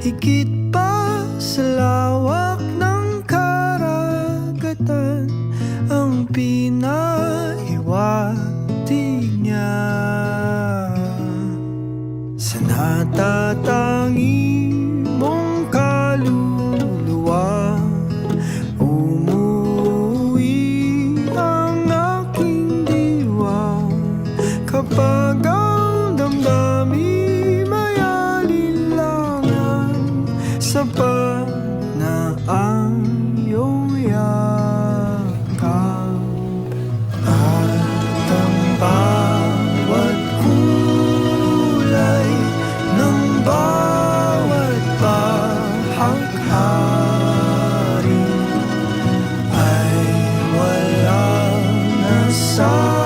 higit pa sa lawak ng karagatan ang pinahiwatig niya. Sa natatangi mong kaluluwa, umuwi ang aking diwa. Kapag ang damdamin may alinlangan, sapat na ang iyong yakap. At ang bawat kulay ng bawat bahaghari ay walang nasabi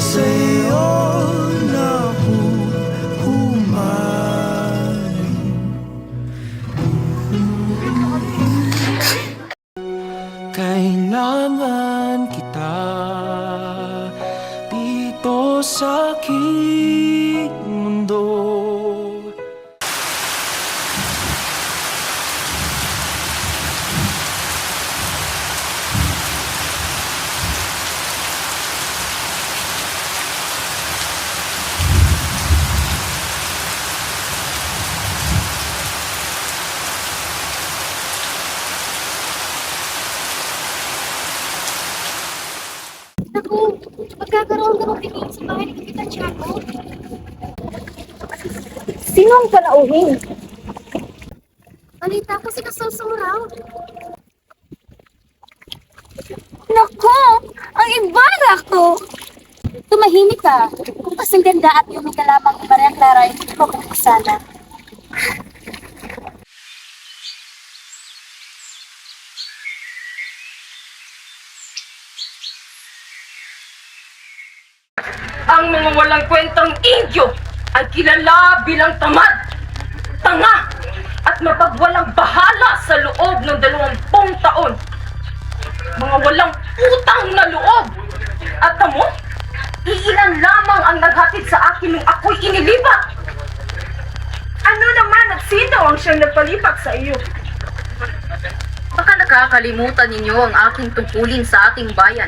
sa'yo na humaling. Kailangan kita dito sa aking mundo. Naku, magkakaroon ka ng tingin sa bahay ni Tita Tiago. Sino ang panauhin? Balita ko si Kasusong raw. Naku! Ang ibara ko! Tumahimik ka. Kung kasing ganda at yung ka lamang ni Maria Clara, hindi mo kung sana. Ang mga walang kwentang Indyo ay kilala bilang tamad, tanga, at mapagwalang bahala sa loob ng 20 taon. Mga walang utang na loob. At tamo, iilan lamang ang naghatid sa akin nung ako'y inilipat. Ano naman at sino ang siyang nagpalipat sa iyo? Baka nakakalimutan ninyo ang aking tungkulin sa ating bayan.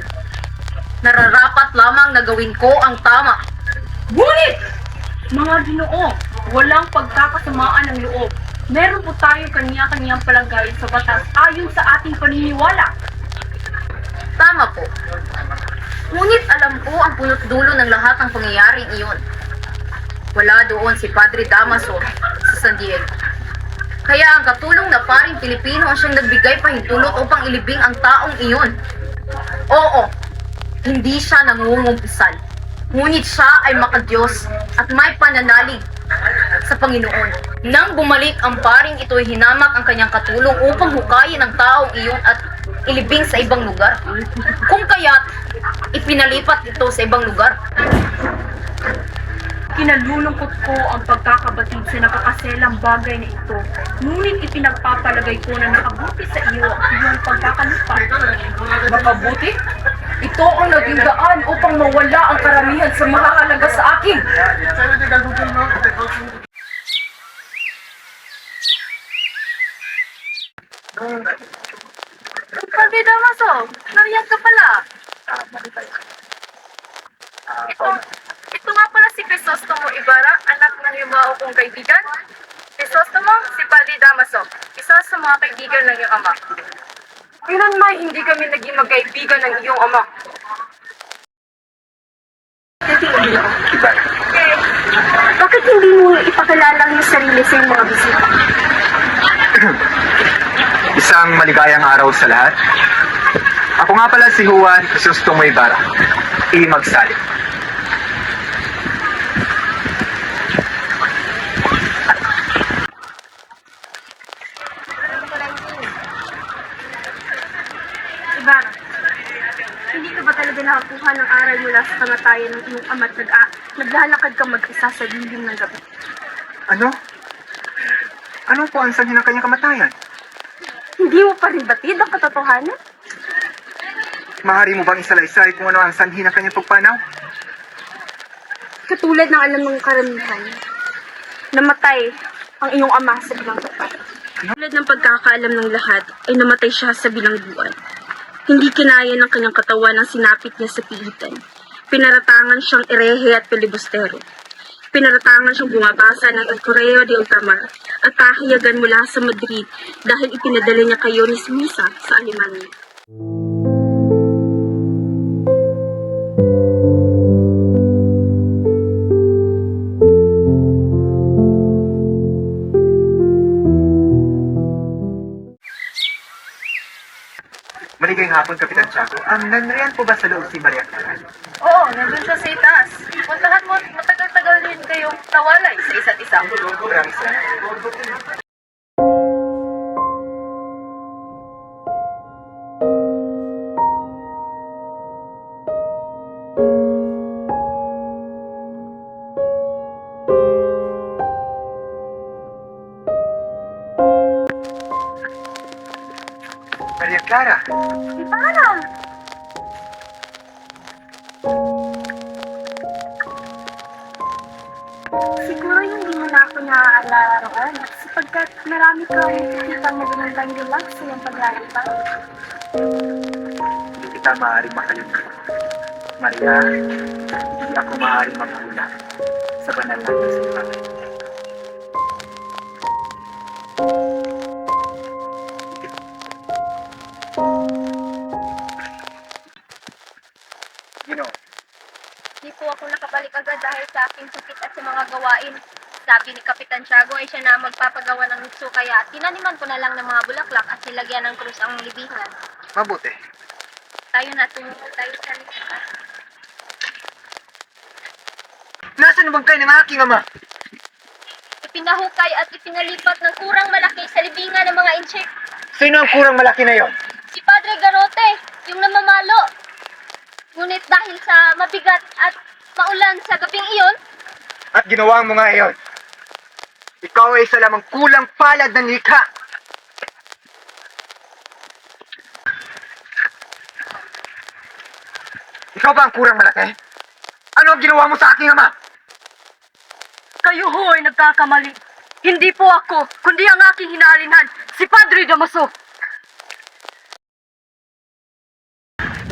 Nararapat lamang na gawin ko ang tama. Ngunit, mga Ginoo, walang pagkakasamaan ng loob. Meron po tayong kanya-kanyang palagay sa batas ayon sa ating paniniwala. Tama po. Ngunit alam ko ang punot dulo ng lahat ng pangyayaring iyon. Wala doon si Padre Damaso sa San Diego. Kaya ang katulong na paring Pilipino ang siyang nagbigay pahintulot upang ilibing ang taong iyon. Oo, hindi siya nangungumpisal. Ngunit siya ay makadiyos at may pananalig sa Panginoon. Nang bumalik ang paring ito'y hinamak ang kanyang katulong upang hukayin ang taong iyon at ilibing sa ibang lugar. Kung kaya't ipinalipat ito sa ibang lugar. Kinalulungkot ko ang pagkakabatid sa nakakaselang bagay na ito. Ngunit ipinagpapalagay ko na nakabuti sa iyo ang iyong pagkakalipat. Nakabuti? Ito ang naging daan upang mawala ang karamihan sa mahalaga sa akin. Padre Damaso, nariyan ka pala. Ito nga pala si Crisostomo Ibarra, anak ng yumao kong kaibigan. Crisostomo, si Padre Damaso, isa sa mga kaibigan ng iyong ama. Kailanman hindi kami naging magkaibigan ng iyong ama. Bakit hindi mo ipakilala ang iyong sarili sa iyong mga bisita? Isang maligayang araw sa lahat. Ako nga pala si Juan Crisostomo Ibarra, Magsalit. Ibarra, hindi ka ba talaga nakakuha ng aral mula sa kamatayan ng iyong ama at naglalakad ka mag-isa sa dilim ng gabi? Ano? Ano po ang sanhi ng kanyang kamatayan? Hindi mo pa rin batid ang katotohanan? Maaari mo bang isalaysay kung ano ang sanhi ng kanyang pagpanaw? Katulad ng alam ng karamihan, namatay ang iyong ama sa bilangguan. Tulad ng pagkakaalam ng lahat, ay namatay siya sa bilangguan. Hindi kinaya ng kanyang katawan ang sinapit niya sa piitan. Pinaratangan siyang erehe at pilibustero. Pinaratangan siyang bumabasa ng El Correo de Ultramar at pahayagan mula sa Madrid dahil ipinadala niya kayo ni Suiza sa Alemanya. Maligayang hapon, Kapitan Tiago. Nanriyan po ba sa loob si Maria Clara? Oo, nandun siya sa itaas. Puntahan mo, matagal-tagal din kayong tawalay sa isa't isa. Maraming salamat. Maria Clara, Siguro hindi mo na ako naaalala roon sapagkat marami kang nakikita mo ginandang relax sa iyong paglalita. hindi kita maaaring makalimutan. Maria, hindi ako maaaring magmula sa banal natin sa iba. Ginoo, Di po ako nakabalik agad dahil sa aking sakit at sa mga gawain. Sabi ni Kapitan Tiago ay siya na magpapagawa ng nitso kaya tinaniman ko na lang ng mga bulaklak at nilagyan ng krus ang libingan. mabuti. Tayo na, tumungo tayo sa likas. Nasaan ang bangkay ng aking ama? Ipinahukay at ipinalipat ng kurang malaki sa libingan ng mga inchik. Sino ang kurang malaki na yon? Si Padre Garote, yung namamalo. Ngunit dahil sa mabigat at maulan sa gabing iyon, At ginawa mo nga iyon. Ikaw ay isa lamang kulang palad ng likha. Ikaw ba ang kurang malaki? Ano ang ginawa mo sa aking ama? Kayo ho ay nagkakamali. Hindi po ako, kundi ang aking hinaalinhan, si Padre Damaso.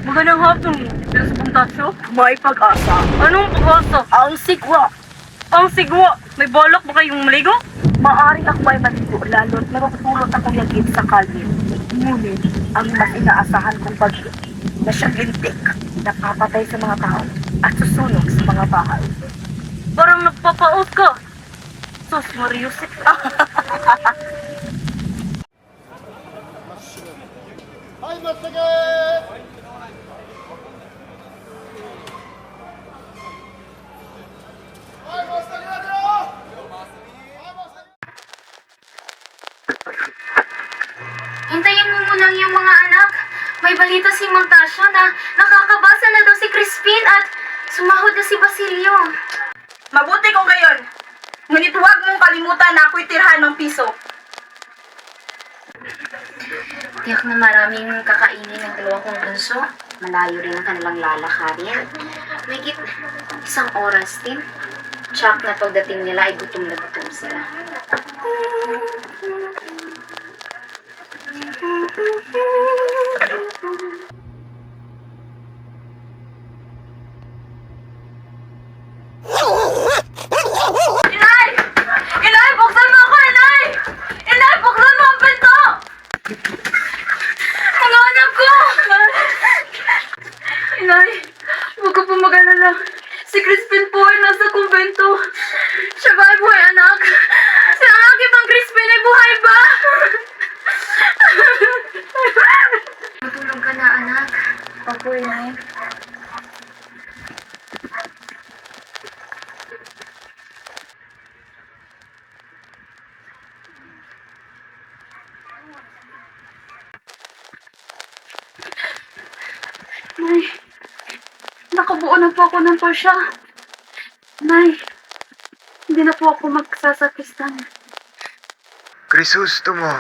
Magandang hapon, Diyos Puntasyo. May pag-asa. Anong pag-asa? Ang sigwa. Ang sigwa? May balak ba kayong maligo? Maaring ako ay maligo, lalo't napapulot akong yagit sa kalye. Ngunit, ang mas inaasahan kong bagyo na siyang lintik, napapatay sa mga tao at susunog sa mga bahay. Parang nagpapaos ka. Sus, Mariusip. Hintayin mo muna yung mga anak. May balita si Montasio na nakakabasa na daw si Crispin at sumahod na si Basilio. Mabuti kung gayon. Ngunit huwag mong kalimutan na ako'y tirhan ng piso. Tiyak na maraming kakainin ng dalawang kong bunso. Malayo rin ang kanilang lalakarin. May isang oras din. Tsak na pagdating nila ay gutom na gutom sila. Inay! Inay, buksan mo ako, Inay! Inay, buksan mo ang pinto! Mga anak ko! Inay, huwag ka po mag-alala. Si Crispin po ay nasa kumbento. Siya ba ay buhay, anak? Si ang aking pang Crispin ay buhay ba? Matulog ka na, anak. Opo, Inay. Nay, nakabuo na po ako ng pasya. Nay, hindi na po ako magsasakistan. Krisostomo,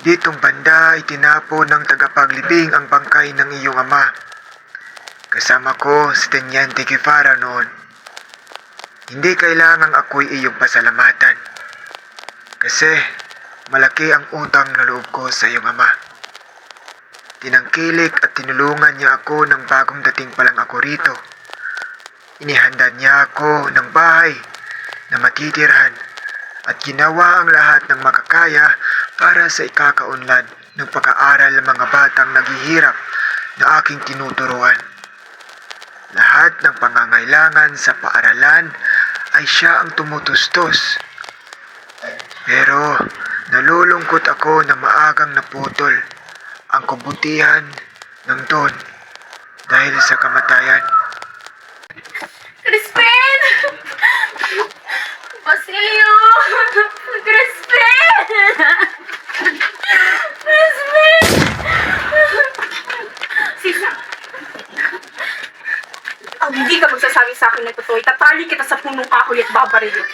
ditong banda itinapo ng tagapaglibing ang bangkay ng iyong ama. Kasama ko si Teniente Guevara noon. Hindi kailangang ako'y iyong pasalamatan. Kasi malaki ang utang na loob ko sa iyong ama. Tinangkilik at tinulungan niya ako ng bagong dating pa lang ako rito. Inihanda niya ako ng bahay na matitirhan at ginawa ang lahat ng makakaya para sa ikakaunlad ng pag-aaral ng mga batang naghihirap na aking tinuturuan. Lahat ng pangangailangan sa paaralan ay siya ang tumutustos. Pero nalulungkot ako na maagang naputol ang kabutihan ng Don dahil sa kamatayan. Crispin! Basilio! Crispin! Crispin! Sisa! Ang hindi ka magsasabi sa akin ng totoo, itatali kita sa punong kahoy at babarilin.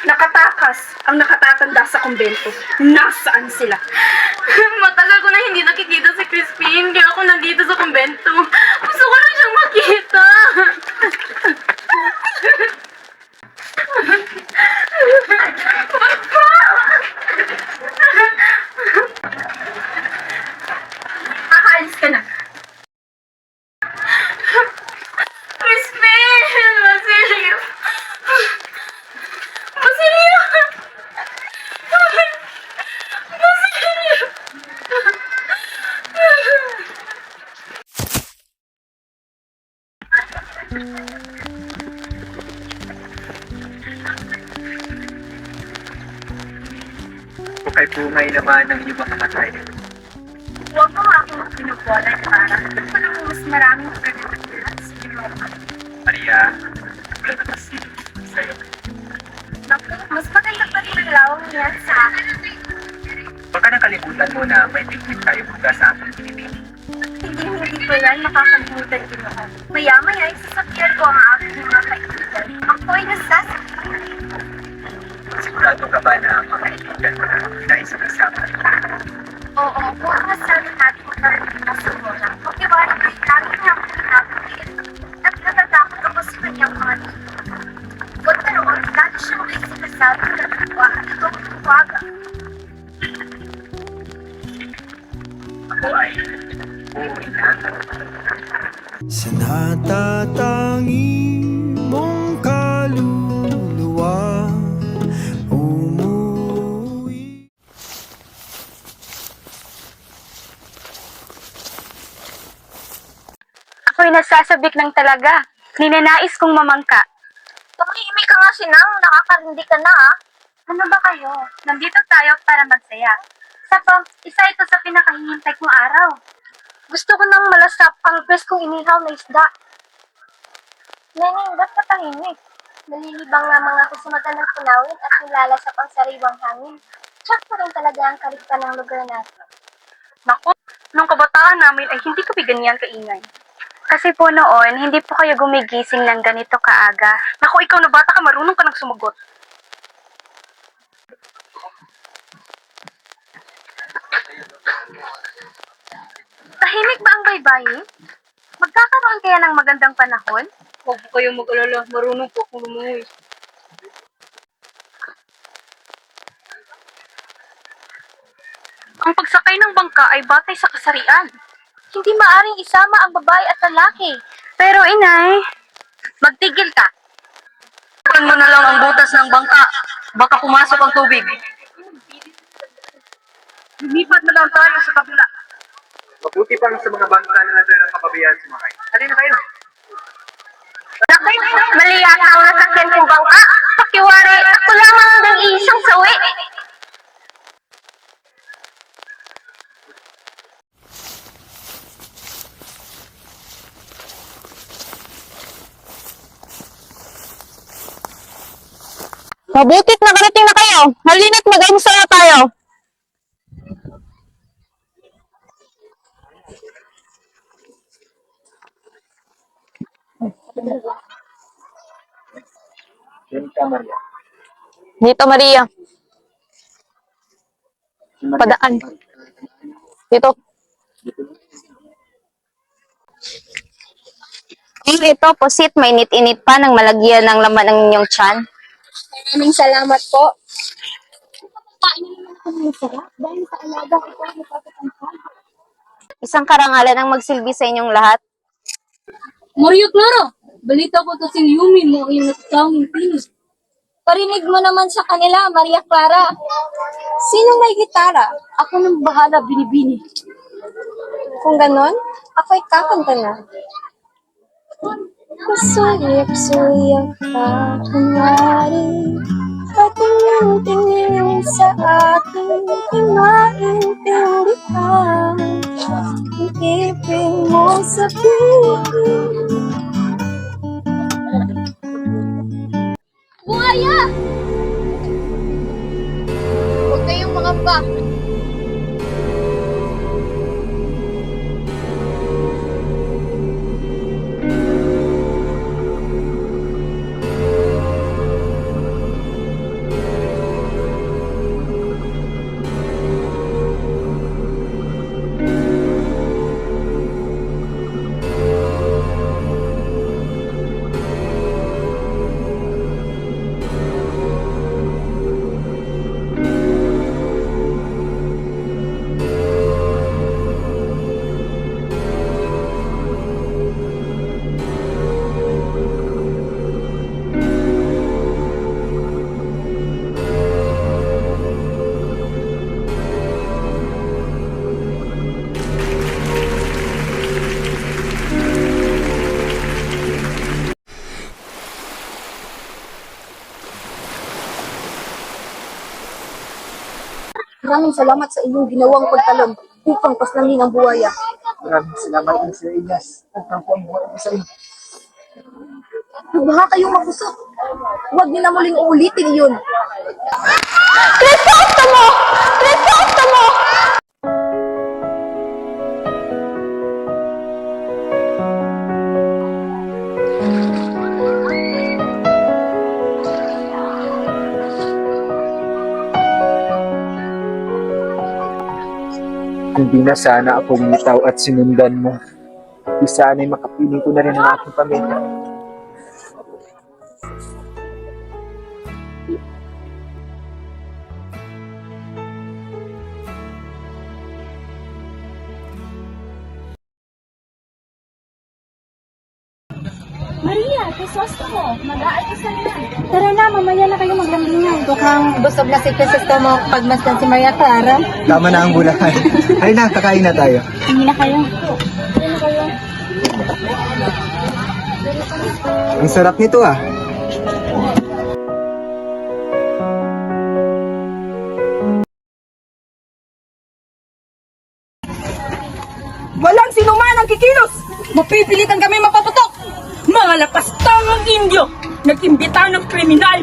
Nakatakas ang nakatatanda sa kumbento. Nasaan sila? Matagal ko na hindi nakikita si Crispin, kaya ako nandito sa kumbento. Gusto ko na siyang makita. Aalis ka na. Crispin! Basilio! Basilio! Basilio! Kay bungay naman ng iyong mga matay. Huwag mo nga akong pinupulan para ito lang mas maraming pagkakataon sa iyo. Maria, wala na kasi sa'yo. Naku, mas maganda pa rin ang lawang niyan sa akin. Baka nakalimutan mo na may tiktik tayo buga sa aking pinipili. Hindi ko yan makakalimutan ginoon. Maya-maya, isasakyan ko ang aking mga kaibigan. Ako ay nasasakyan. Sigurado ka ba na mga kaibigan mo na naisang-isama? Oo, kung masabi natin magkaroon na sa muna. Pag-iwanan ay lagi niya akong pinapagin. At natatakot ako sa kanyang mga tito. Huwag na roon, lagi siya makisinasabi na nagawa at ito ang tuwaga. Ako ay uuwi na. Sa natatangi mong kaluluwa umuwi. Ako'y nasasabik ng talaga. Ninanais kong mamangka. Tumahimik ka nga, Sinang. Nakakarindi ka na, ah. Ano ba kayo? Nandito tayo para magsaya. Isa ito sa pinakahihintay kong araw. Gusto ko nang malasap ang preskong inihaw na isda. Neneng, ba't ka tahimik? Nalilibang lamang ako sa magandang punawin at nilalasap ang sariwang hangin. Tsak pa rin talaga ang kalikpan ng lugar natin. Naku, nung kabataan namin ay hindi kami ganyan kaingay. Kasi po noon, hindi po kayo gumigising ng ganito kaaga. Naku, ikaw na bata ka, marunong ka nang sumagot. Tahimik ba ang baybayin? Magkakaroon kaya ng magandang panahon? Huwag po kayong mag-alala, marunong po akong lumuhis. Ang pagsakay ng bangka ay batay sa kasarian. Hindi maaring isama ang babae at lalaki. Pero inay, Magtigil ka. takpan mo na lang ang butas ng bangka. Baka pumasok ang tubig. Lumipat na lang tayo sa kabila. Mabuti pang sa mga bangka na natin ang kapabayaan sumakay. Halina kayo. Nakay, mali yata ang nasakyan kong bangka. Pakiwari, ako lamang ang isang sawi. Mabutit nakarating na kayo. Halina't mag-almusal na tayo. Dito, Maria. Padaan. Dito. Ito, pusit, mainit-init pa nang malagyan ng laman ng inyong tiyan. Maraming salamat po. Isang karangalan ang magsilbi sa inyong lahat. Maria Clara, balita ko to si Yumi mo yung natutanging pinis. Parinig mo naman sa kanila, Maria Clara. Sino may gitara? Ako nang bahala, binibini. Kung ganon, ako'y kakanta na. Pasuyak-suyak ka, kunwari, patingin-tingin sa akin, imaintindi ka. Ang ibig mo sabihin. Buhaya! Huwag kayong mga ba. Maraming salamat sa inyong ginawang pagtalon upang paslangin ang buhaya. Maraming salamat din sa Elias. At ang buhay mo sa iyo. Baka kayong mapusok. Huwag niyo na muling uulitin iyon. Hindi na sana ako lumitaw at sinundan mo. Di sana'y makapiling ko na rin ang aking pamilya. Maria, Crisostomo, mag-aalmusal na. Tara na, mamaya na kayo maglambingan. Mukhang busog na si Crisostomo pagmasdan si Maria Clara. Tama na ang bulakan. Halina, kakain na tayo. Hindi na kayo. Ang sarap nito ah. Walang sinuman ang kikilos! Mapipilitan kami mapaputok! Mga lapastangang Indio! Nag-imbita ng kriminal!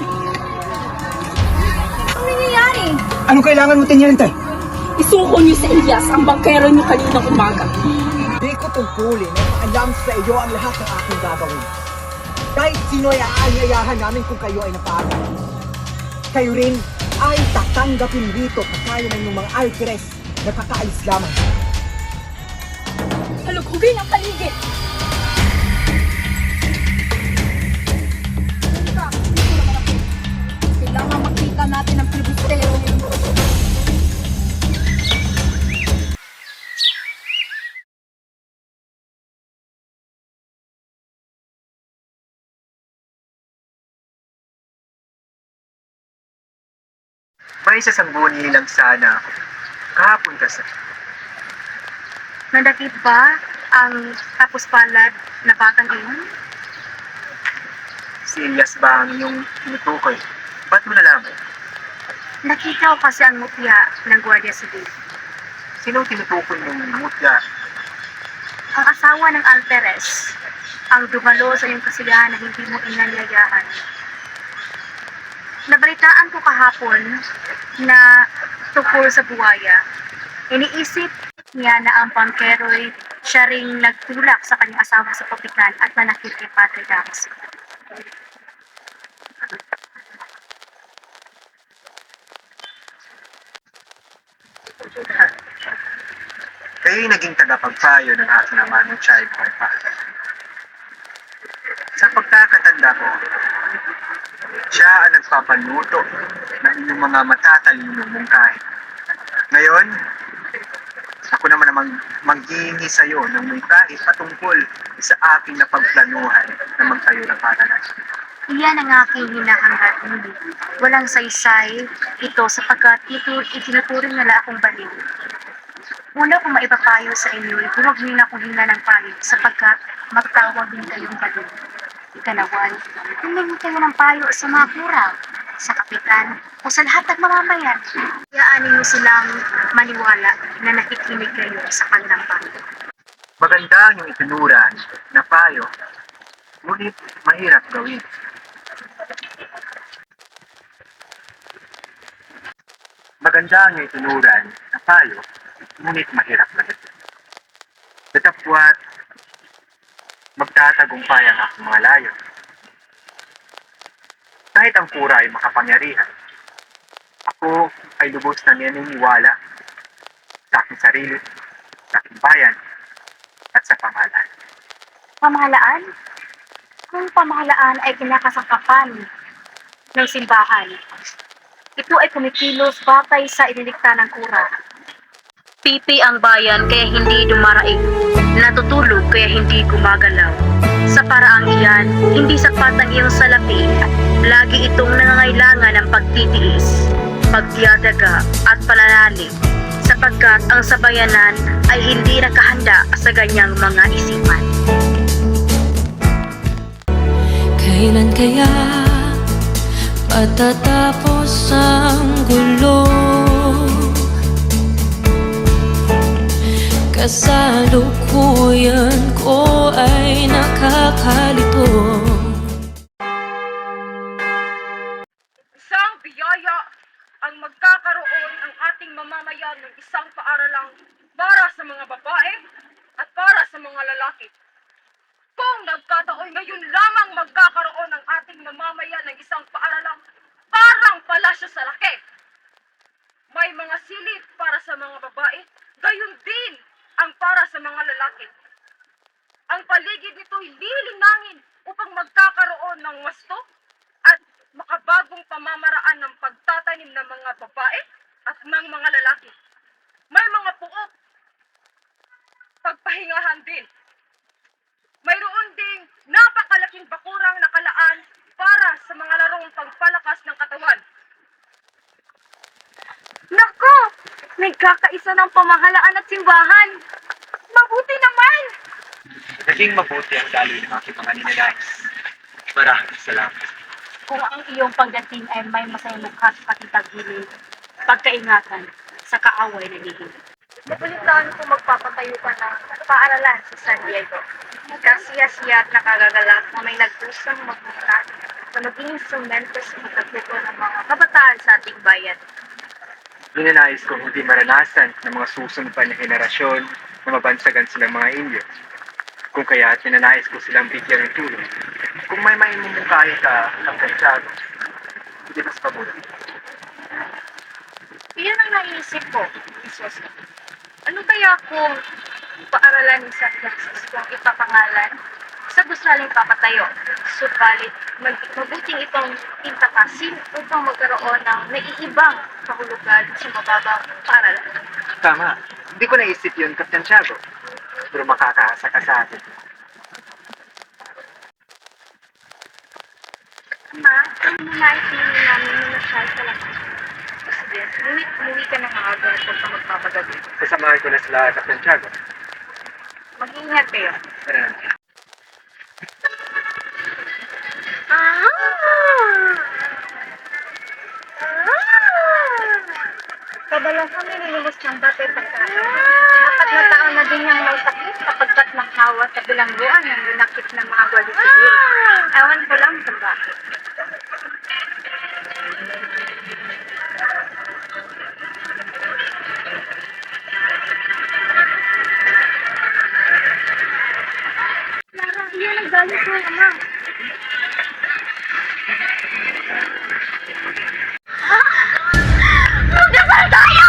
Ano nangyayari? Anong kailangan mo tiniyan, tay? Isuko niyo sa Elias ang bangkero niyo kaninang umaga. Di ko tungkulin at alam sa iyo ang lahat ng aking gagawin. Kahit sino ay aanyayahan namin kung kayo ay napagod. Kayo rin ay tatanggapin dito kagaya ng inyong mga alkeres na kakaalis lamang. Halugugin ang paligid! Kailangan makita natin ang filibustero. May sasangguni lang sana ako. Kahapon kasi. Nadakit ba ang tapos palad na batang iyon? Si Elias ba ang iyong tinutukoy? Ba't mo nalaman? Nakita ko kasi ang mutya ng Guardia Civil. Sino tinutukoy ng mutya? Ang asawa ng Alperes, ang dumalo sa iyong kasigahan na hindi mo inanyayahan. Nabalitaan ko kahapon na tungkol sa buwaya. Iniisip niya na ang pangkero'y siya ring nagtulak sa kanyang asawa sa papikan at nanakit kay Padre Damaso. Kayo'y naging tagapagpayo ng aking ama ng child boy pa. Sa pagkakatanda ko, siya ang magpapanuto ng inyong mga matatalinong mungkahi. Ngayon, ako naman namang maghihingi sa iyo ng mungkahi patungkol sa aking napagplanuhan na magtayo ng paaralan. Iyan ang aking hinahangad, ngunit walang saysay ito sapagkat itinuturing nila akong baliw. Una kung maipapayo sa inyo, huwag niyo na akong hinga ng payo sapagkat magtawag din kayong baliw. Ikalaway, humingi kayo ng payo sa mga kurang, sa kapitan, o sa lahat ng mamamayan. Hayaanin niyo silang maniwala na nakikinig kayo sa kanilang payo. Maganda ang iyong itinuran na payo, ngunit mahirap gawin. Maganda ang iyong itinuran na payo, ngunit mahirap gawin. Datapwat, magtatagumpay ang aking mga layo. Kahit ang pura ay makapangyarihan, ako ay lubos na naniniwala sa aking sarili, sa aking bayan, at sa pamahalaan. Pamahalaan? Kung pamahalaan ay kinakasangkapan ng simbahan, ito ay kumikilos batay sa inilikta ng kura. Pipi ang bayan kaya hindi dumaraig. Natutulog kaya hindi gumagalaw. Sa paraang iyan, hindi sapat ang iyong salapi. Lagi itong nangangailangan ng pagtitiis, pagtiyadaga at pananalig sapagkat ang sabayanan ay hindi nakahanda sa ganyang mga isipan. Kailan kaya matatapos ang gulo? Kasalukuyan ko ay nakakalito. Isang biyaya ang magkakaroon ang ating mamamayan ng isang paaralang para sa mga babae at para sa mga lalaki. Kung nagkataon ngayon lamang magkakaroon ang ating mamamayan ng isang paaralang parang palasyo sa laki. May mga silid para sa mga babae, gayon din ang para sa mga lalaki. Ang paligid nito'y lilinangin upang magkakaroon ng wasto at makabagong pamamaraan ng pagtatanim ng mga babae at ng mga lalaki. May mga puok, pagpahingahan din. Mayroon ding napakalaking bakurang nakalaan para sa mga larong pagpalakas ng katawan. Nako! Nagkakaisa ng pamahalaan at simbahan! Mabuti naman! Naging mabuti ang daloy ng aking mga ninanais. Maraming salamat. Kung ang iyong pagdating ay may masayang mukha sa pakitagili, pagkaingatan sa kaaway na hihig. Napulitan kung magpapatayo ka ng paaralan sa San Diego. Kasiya-siya at nakagagalak na may nagpusang magbukat na maging instrumento sa pagkatuto ng mga kabataan sa ating bayan. Ninanais ko hindi maranasan ng mga susunod pa na henerasyon na mabansagan silang mga Indio. Kung kaya ninanais ko silang bigyan ng tulong. Kung may maimumungkahi ka ng Santiago, hindi mas mabuti. Iyan ang naisip ko, Jesus. Ano kaya kung paaralan ni San Francisco ang ipapangalan sa gusaling papatayo? Subalit, mabuting itong intakasin upang magkaroon ng naiibang kahulugan sa mababang paaralan. Tama. Hindi ko naisip yun, Captain Tiago. Pero makakaasa ka sa akin. Ma, ano nais namin namin na nasyal sa lakas? President, ngunit umuwi ka na maaga at huwag ka magpapagabi. Sasamahan ko na sila, Captain Tiago. Mag-ingat kayo. Kadalasan nililubos ng bata ay pagkain. 4 na taon na din niyang may sakit kapagkat nakawa sa bilangguan ng dinakit ng mga Guardia Civil. Ewan ko lang kung bakit. Lara, iyan ang galing ko, ama. Magdasal tayo!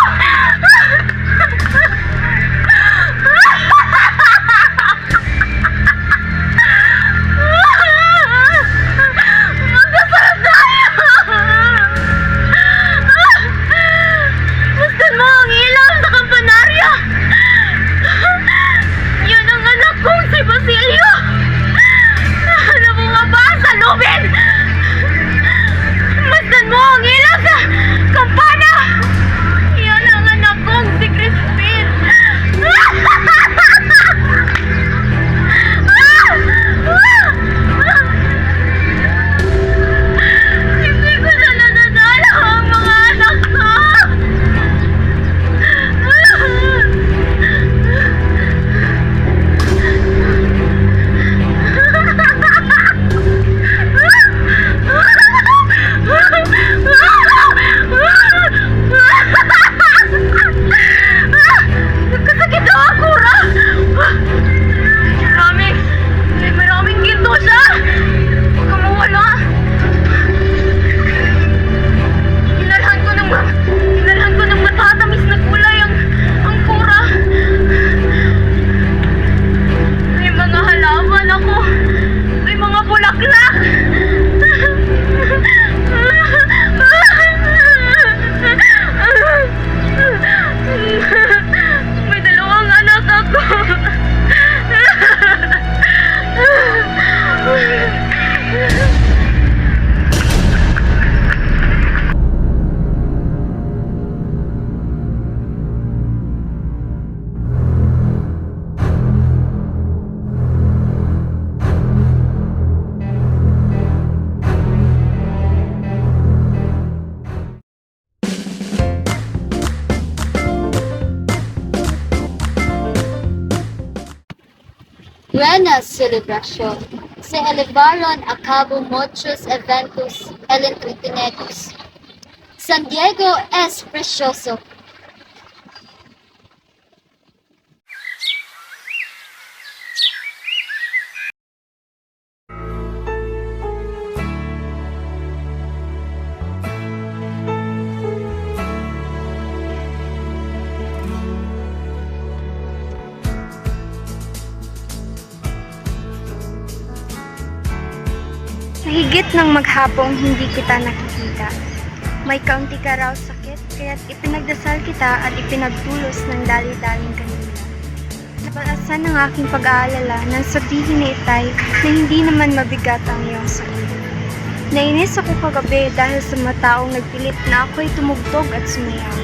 buena celebración. Se elevaron a cabo muchos eventos entretenidos. San Diego es precioso. Higit ng maghapong hindi kita nakikita. May kaunti ka raw sakit, kaya't ipinagdasal kita at ipinagtulos ng dali-daling kanina. Napalasan ng aking pag-aalala nang sabihin ni Itay na hindi naman mabigat ang iyong sakit. Nainis ako kagabi dahil sa mga taong nagpilit na ako'y tumugtog at sumayaw.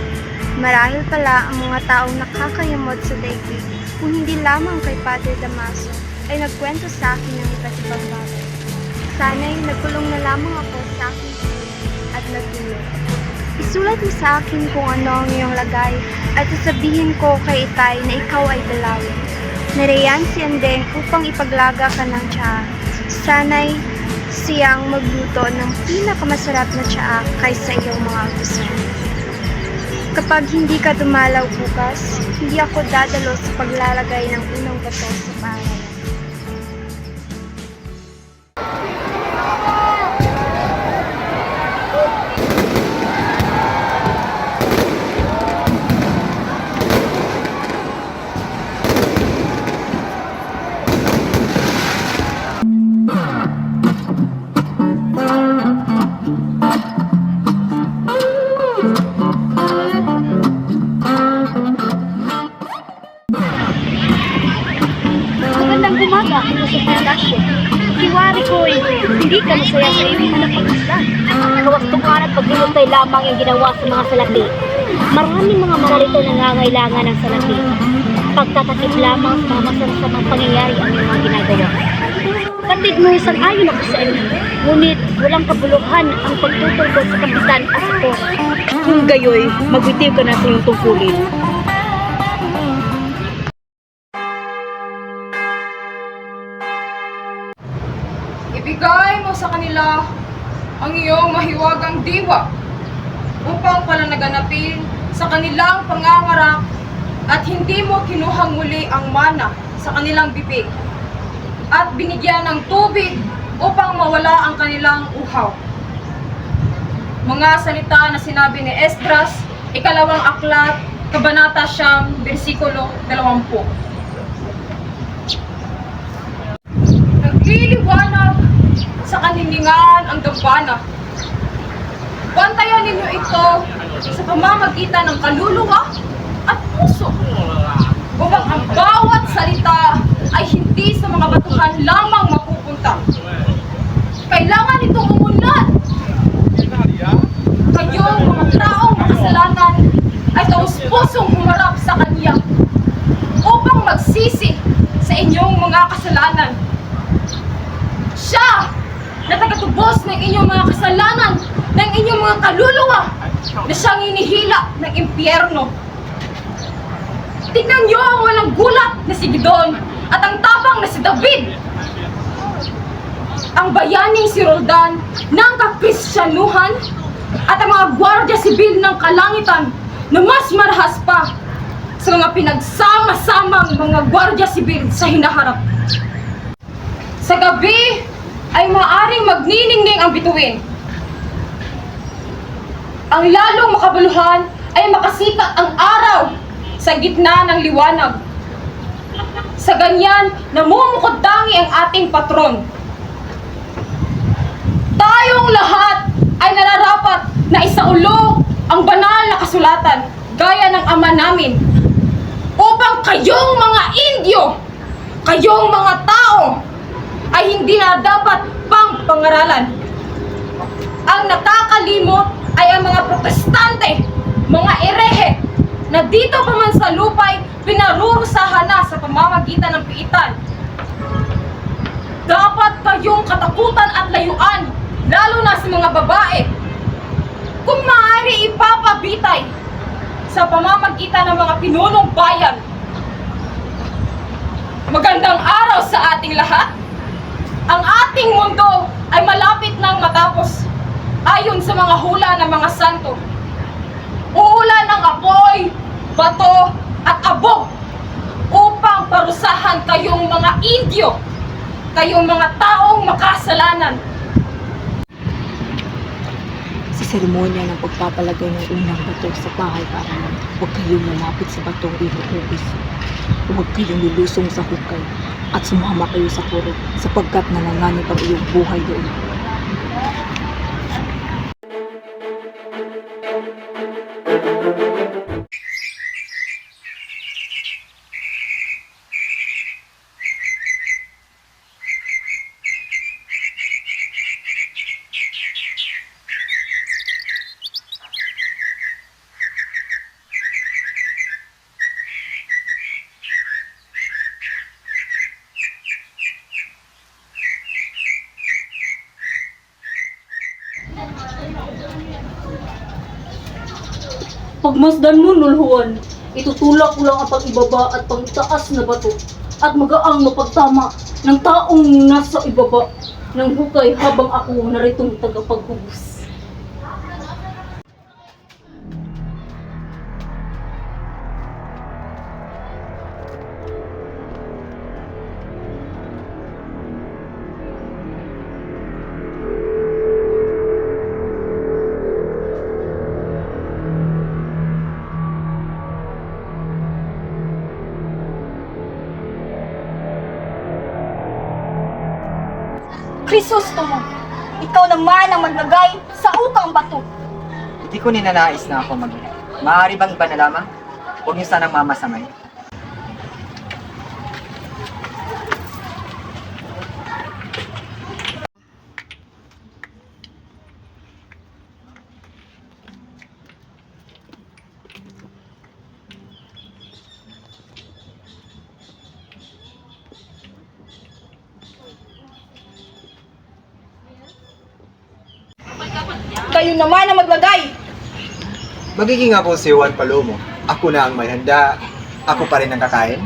Marahil pala ang mga taong nakakayamot sa daigdig kung hindi lamang kay Padre Damaso ay nagkwento sa akin ng iba't ibang bagay. Sana'y nagkulong na lamang ako sa aking pilit at nagtulog. Isulat mo sa akin kung ano ang iyong lagay at sasabihin ko kay Itay na ikaw ay dalawin. Nariyan si Andeng upang ipaglaga ka ng tsaa. Sana'y siyang magluto ng pinakamasarap na tsaa kaysa iyong mga gusto. Kapag hindi ka dumalaw bukas, hindi ako dadalo sa paglalagay ng unang bato sa paaralan. Magandang umaga, Joseph Ignacio. Siwari ko hindi ka masaya sa iyong anak pag-isla. Kawastukan at paglulutay lamang yung ginawa sa mga salapi. Maraming mga maralito na nangangailangan ng salapi. Pagtatakip lamang sa mga masansamang pangyayari ang iyong mga ginagawa. Kapit mo isang ayon ako sa iyo. Ngunit walang kabuluhan ang pagtutulog sa kapitan at sa port. Kung gayoy, magbitiw ka na sa iyong tungkulin. Ibigay mo sa kanila ang iyong mahiwagang diwa upang palanaganapin sa kanilang pangangarak at hindi mo kinuhang muli ang mana sa kanilang bibig at binigyan ng tubig upang mawala ang kanilang uhaw. Mga salita na sinabi ni Esdras, ikalawang aklat, Kabanata 9, versikulo 20. Nagliliwanag sa kanilingan ang dambana. Bantayan ninyo ito sa pamamagitan ng kaluluwa at puso. Upang ang bawat salita ay hindi sa mga batuhan lamang mapupunta. Kailangan itong umunlad. Kayong mga taong makasalanan ay taus-pusong humarap sa Kanya upang magsisi sa inyong mga kasalanan. Siya na tagatubos ng inyong mga kasalanan, ng inyong mga kaluluwa, na siyang inihila ng impyerno. Tignan niyo ang walang gulat na si Gideon at ang tapang na si David. Ang bayaning si Roldan ng Kakristyanuhan at ang mga gwardya sibil ng kalangitan na mas marahas pa sa mga pinagsama-samang mga gwardya sibil sa hinaharap. Sa gabi ay maaaring magniningning ang bituin. Ang lalong makabuluhan ay makasikat ang araw sa gitna ng liwanag. Sa ganyan, namumukod tangi ang ating patron. Tayong lahat ay nararapat na isaulo ang banal na kasulatan gaya ng Ama namin upang kayong mga Indyo, kayong mga tao ay hindi na dapat pang pangaralan. Ang nakakalimot ay ang mga protestante, mga erehe, na dito pa man sa lupa'y pinarurusahan na sa pamamagitan ng piitan. Dapat kayong katakutan at layuan, lalo na sa mga babae. Kung maaari ipapabitay sa pamamagitan ng mga pinunong bayan. Magandang araw sa ating lahat. Ang ating mundo ay malapit nang matapos. Ayon sa mga hula ng mga santo, uulan ng apoy, bato at abo upang parusahan kayong mga Indyo, kayong mga taong makasalanan. Sa seremonya ng pagpapalagay ng unang bato sa bahay para huwag kayong malapit sa batong inuubos. Huwag kayong lulusong sa hukay at sumama kayo sa kuro sapagkat nanganganib ang iyong buhay doon. Pagmasdan mo, nulhuan, itutulak ko lang ang pag-ibaba at pangtaas na bato at magaang mapagtama ng taong nasa ibaba ng hukay habang ako naritong tagapaghubos. Crisostomo, ikaw naman ang maglagay sa ukang bato. Hindi ko ninanais na ako mag-ina. Maaari bang iba na lamang? Huwag niyo sanang mamasamay. Kayo naman ang maglagay. Magiging ako si Juan Palomo. Ako na ang may handa. Ako pa rin ang kakain.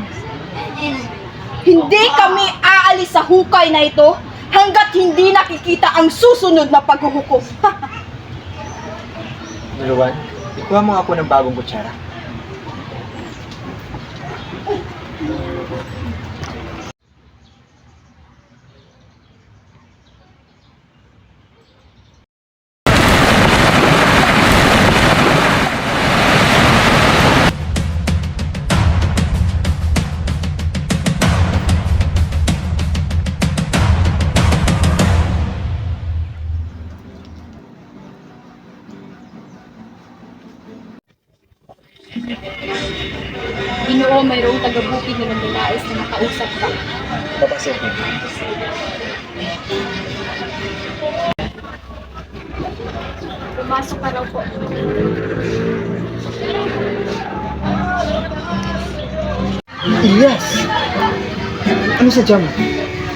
Hindi kami aalis sa hukay na ito hanggat hindi nakikita ang susunod na paghuhukom. Juan, ikuha mo ako ng bagong kutsara. Ginoo, mayroong taga-bukid na naglalais na makausap ka. Papasok mo. Pumasok ka raw po. Yes! Ano sa jam?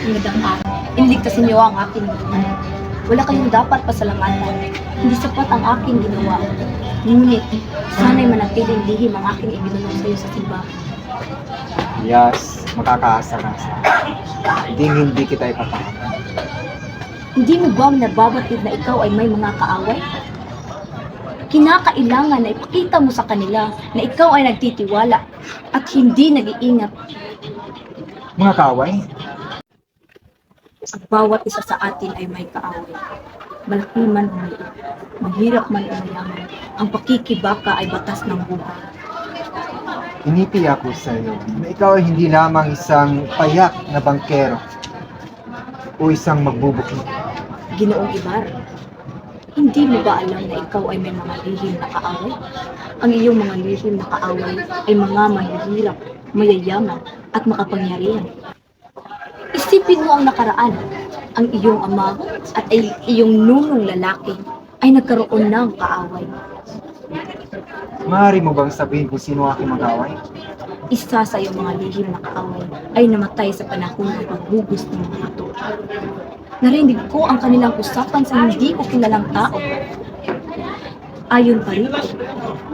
Magandang araw. Iniligtasin niyo ang aking buhay. Wala kayong dapat pasalamatan. Hindi sapat ang aking ginawa. Ngunit, sana'y manatiling lihim ang aking ibinulong sa iyo sa simbahan. Yes, makakaasa ka sa hindi kita ipapakita. Hindi mo ba nababatid na ikaw ay may mga kaaway? Kinakailangan na ipakita mo sa kanila na ikaw ay nagtitiwala at hindi nag-iingat. Mga kaway? Ang bawat isa sa atin ay may kaaway. Malaki man o maliit, mahirap man o mayaman, ang pakikibaka ay batas ng buhay. Inipi ako sa iyo na ikaw ay hindi lamang isang payak na bangkero o isang magbubukid. Ginoong Ibar, hindi mo ba alam na ikaw ay may mga lihim na kaaway? Ang iyong mga lihim na kaaway ay mga mahihirap, mayayaman at makapangyarihan. Isipin mo ang nakaraan. Ang iyong ama at ay iyong nunong lalaki ay nagkaroon ng kaaway. Maaari mo bang sabihin kung sino aking mag-away? Isa sa iyong mga lihim na kaaway ay namatay sa panahon ng paghugos ng mga ito. Narinig ko ang kanilang usapan sa hindi ko kilalang tao. Ayon pa rito,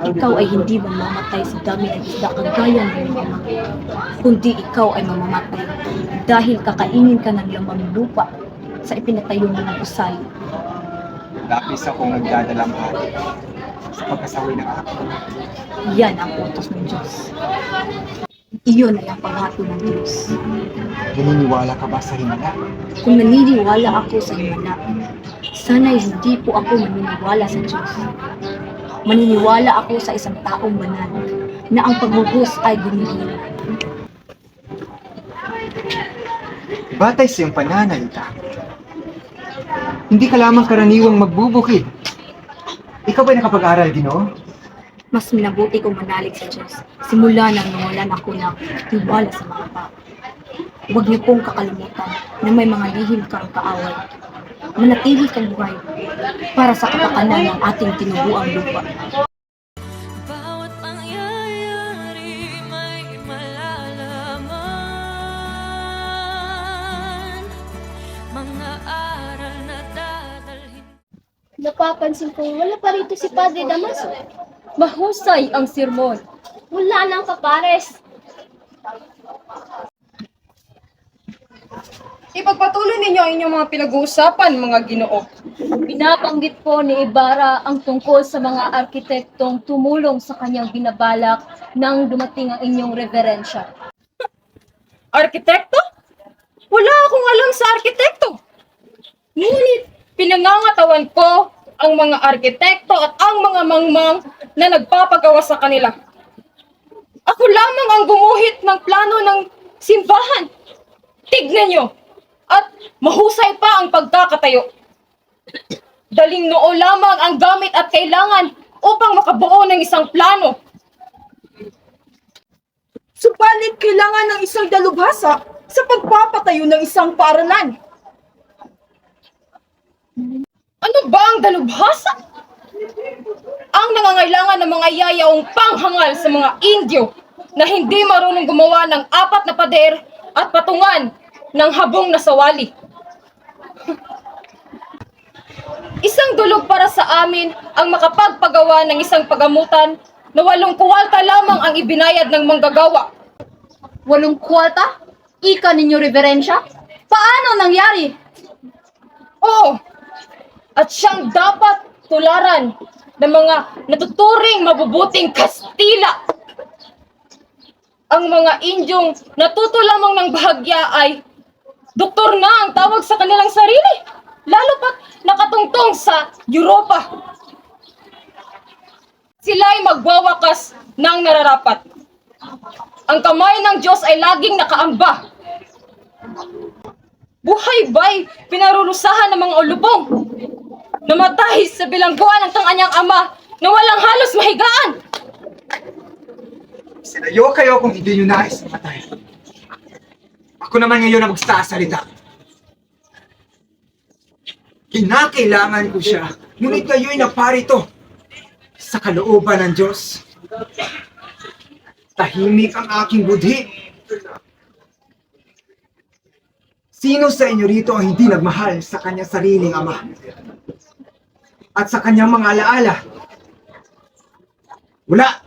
ikaw ay hindi mamamatay sa dami ng isda kagaya ng iyong ama, kundi ikaw ay mamamatay dahil kakainin ka ng lamang lupa sa ipinatayo mo ng usay. Lapis akong nagdadalang hari sa pagkasawi ng akin. Yan ang utos ng Diyos. Iyon ay ang paghato ng Diyos. Naniniwala ka ba sa himala? Kung naniniwala ako sa himala, sana'y hindi po ako maniniwala sa Diyos. Maniniwala ako sa isang taong banal na ang paghuhus ay gumigil. Batay sa iyong pananalita, hindi ka lamang karaniwang magbubukid. Ikaw ba'y nakapag-aral, Ginoo? Mas minabuti kong manalig sa Diyos simula nang nawalan ako ng tiwala sa mga tao. Huwag niyo pong kakalimutan na may mga lihim kang kaaway. Manatili kang buhay para sa kapakanan ng ating tinubuang lupa. Bawat pangyayari may malalaman. Mga aral na dadalhin. Napapansin ko, wala pa rito si Padre Damaso. Mahusay ang sermon. Wala nang kapares. Ipagpatuloy ninyo ang inyong mga pinag-uusapan, mga Ginoo. Binabanggit po ni Ibarra ang tungkol sa mga arkitektong tumulong sa kanyang binabalak nang dumating ang inyong reverensya. Arkitekto? Wala akong alam sa arkitekto. Ngunit pinangangatawan ko ang mga arkitekto at ang mga mangmang na nagpapagawa sa kanila. Ako lamang ang gumuhit ng plano ng simbahan. Tignan nyo! At mahusay pa ang pagkakatayo. Daling noo lamang ang gamit at kailangan upang makabuo ng isang plano. Subalit kailangan ng isang dalubhasa sa pagpapatayo ng isang paaralan. Ano ba ang dalubhasa? Ang nangangailangan ng mga yayaong panghangal sa mga Indyo na hindi marunong gumawa ng 4 na pader at patungan ng habong na sawali. Isang dulog para sa amin ang makapagpagawa ng isang pagamutan na 8 kuwalta lamang ang ibinayad ng manggagawa. 8 kwalta? Ika ninyo reverensya? Paano nangyari? Oo, at siyang dapat tularan ng mga natuturing mabubuting Kastila. Ang mga Indyong natuto lamang ng bahagya ay doktor na ang tawag sa kanilang sarili, lalo pat nakatungtong sa Europa. Sila'y magwawakas ng nararapat. Ang kamay ng Diyos ay laging nakaamba. Buhay ba'y pinarurusahan ng mga ulubong? Namatay sa bilangguan ng kanyang ama na walang halos mahigaan. Sinayo kayo kung hindi nyo nais matay. Ako naman ngayon ang magsasalita. Kinakailangan ko siya, ngunit kayo'y naparito sa kalooban ng Diyos. Tahimik ang aking budhi. Sino sa inyo rito ang hindi nagmahal sa kanyang sariling ama? At sa kanyang mga alaala? Wala!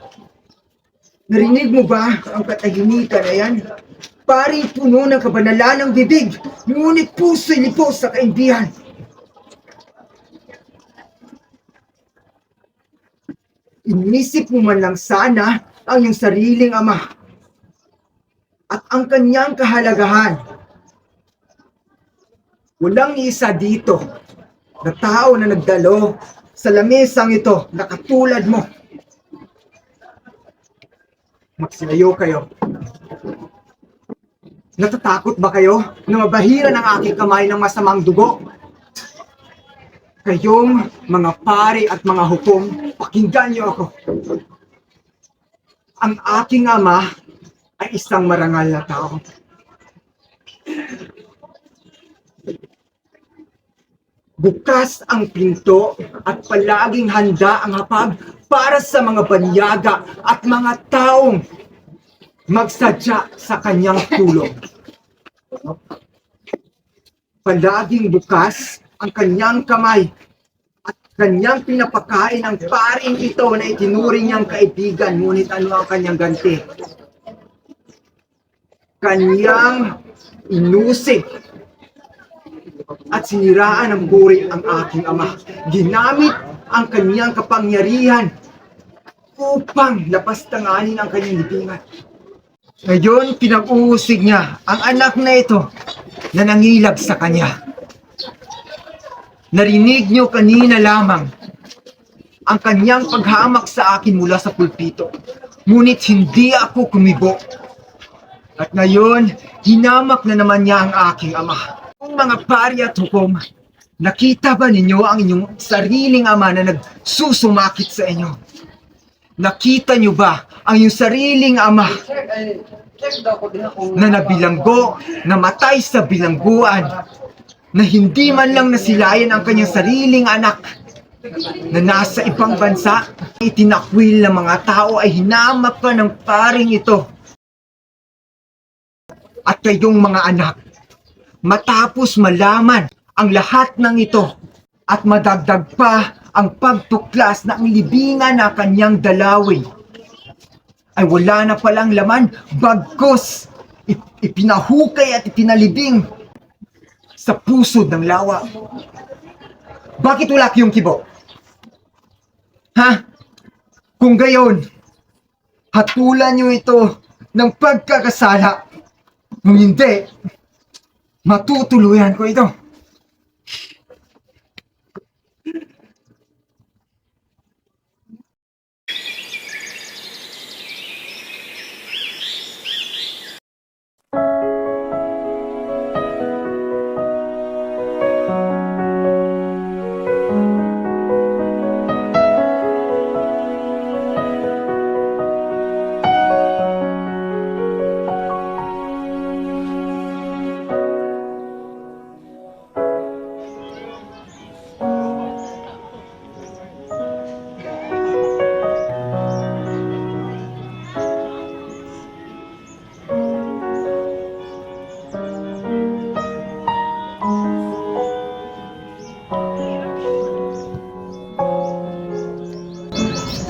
Narinig mo ba ang katahimikan na yan? Paring puno ng kabanalan ng bibig, ngunit puso'y lipos sa kaindihan. Inisip mo man lang sana ang iyong sariling ama at ang kanyang kahalagahan. Walang isa dito na tao na nagdalo sa lamesang ito na katulad mo. Magsilayo kayo. Natatakot ba kayo na mabahira ng aking kamay ng masamang dugo? Kayong mga pari at mga hukom, pakinggan niyo ako. Ang aking ama ay isang marangal na tao. Bukas ang pinto at palaging handa ang hapag para sa mga banyaga at mga taong magsadya sa kanyang tulong. Palaging bukas ang kanyang kamay at Kanyang pinapakain ang paring ito na itinuring niyang kaibigan, ngunit ano ang kanyang ganti? Kanyang inusig at siniraan ng buri ang aking ama. Ginamit ang kanyang kapangyarihan upang lapastanganin ang kanyang libingan. Ngayon, pinag-uusig niya ang anak na ito na nangilag sa kanya. Narinig niyo kanina lamang ang kanyang paghamak sa akin mula sa pulpito. Ngunit hindi ako kumibo. At ngayon, hinamak na naman niya ang aking ama. Ang mga pari at hukom, nakita ba ninyo ang inyong sariling ama na nagsusumakit sa inyo? Nakita niyo ba ang iyong sariling ama na nabilanggo, namatay sa bilangguan, na hindi man lang nasilayan ang kanyang sariling anak na nasa ibang bansa? Itinakwil ng mga tao ay hinamak pa ng paring ito. At kayong mga anak, matapos malaman ang lahat ng ito at madagdag pa ang pagtuklas na ang libingan na kanyang dalawin ay wala na palang laman, bagkus ipinahukay at ipinalibing sa pusod ng lawa. Bakit wala kayong kibo? Ha? Kung gayon, hatulan nyo ito ng pagkakasala. Kung hindi, matutuluyan ko ito.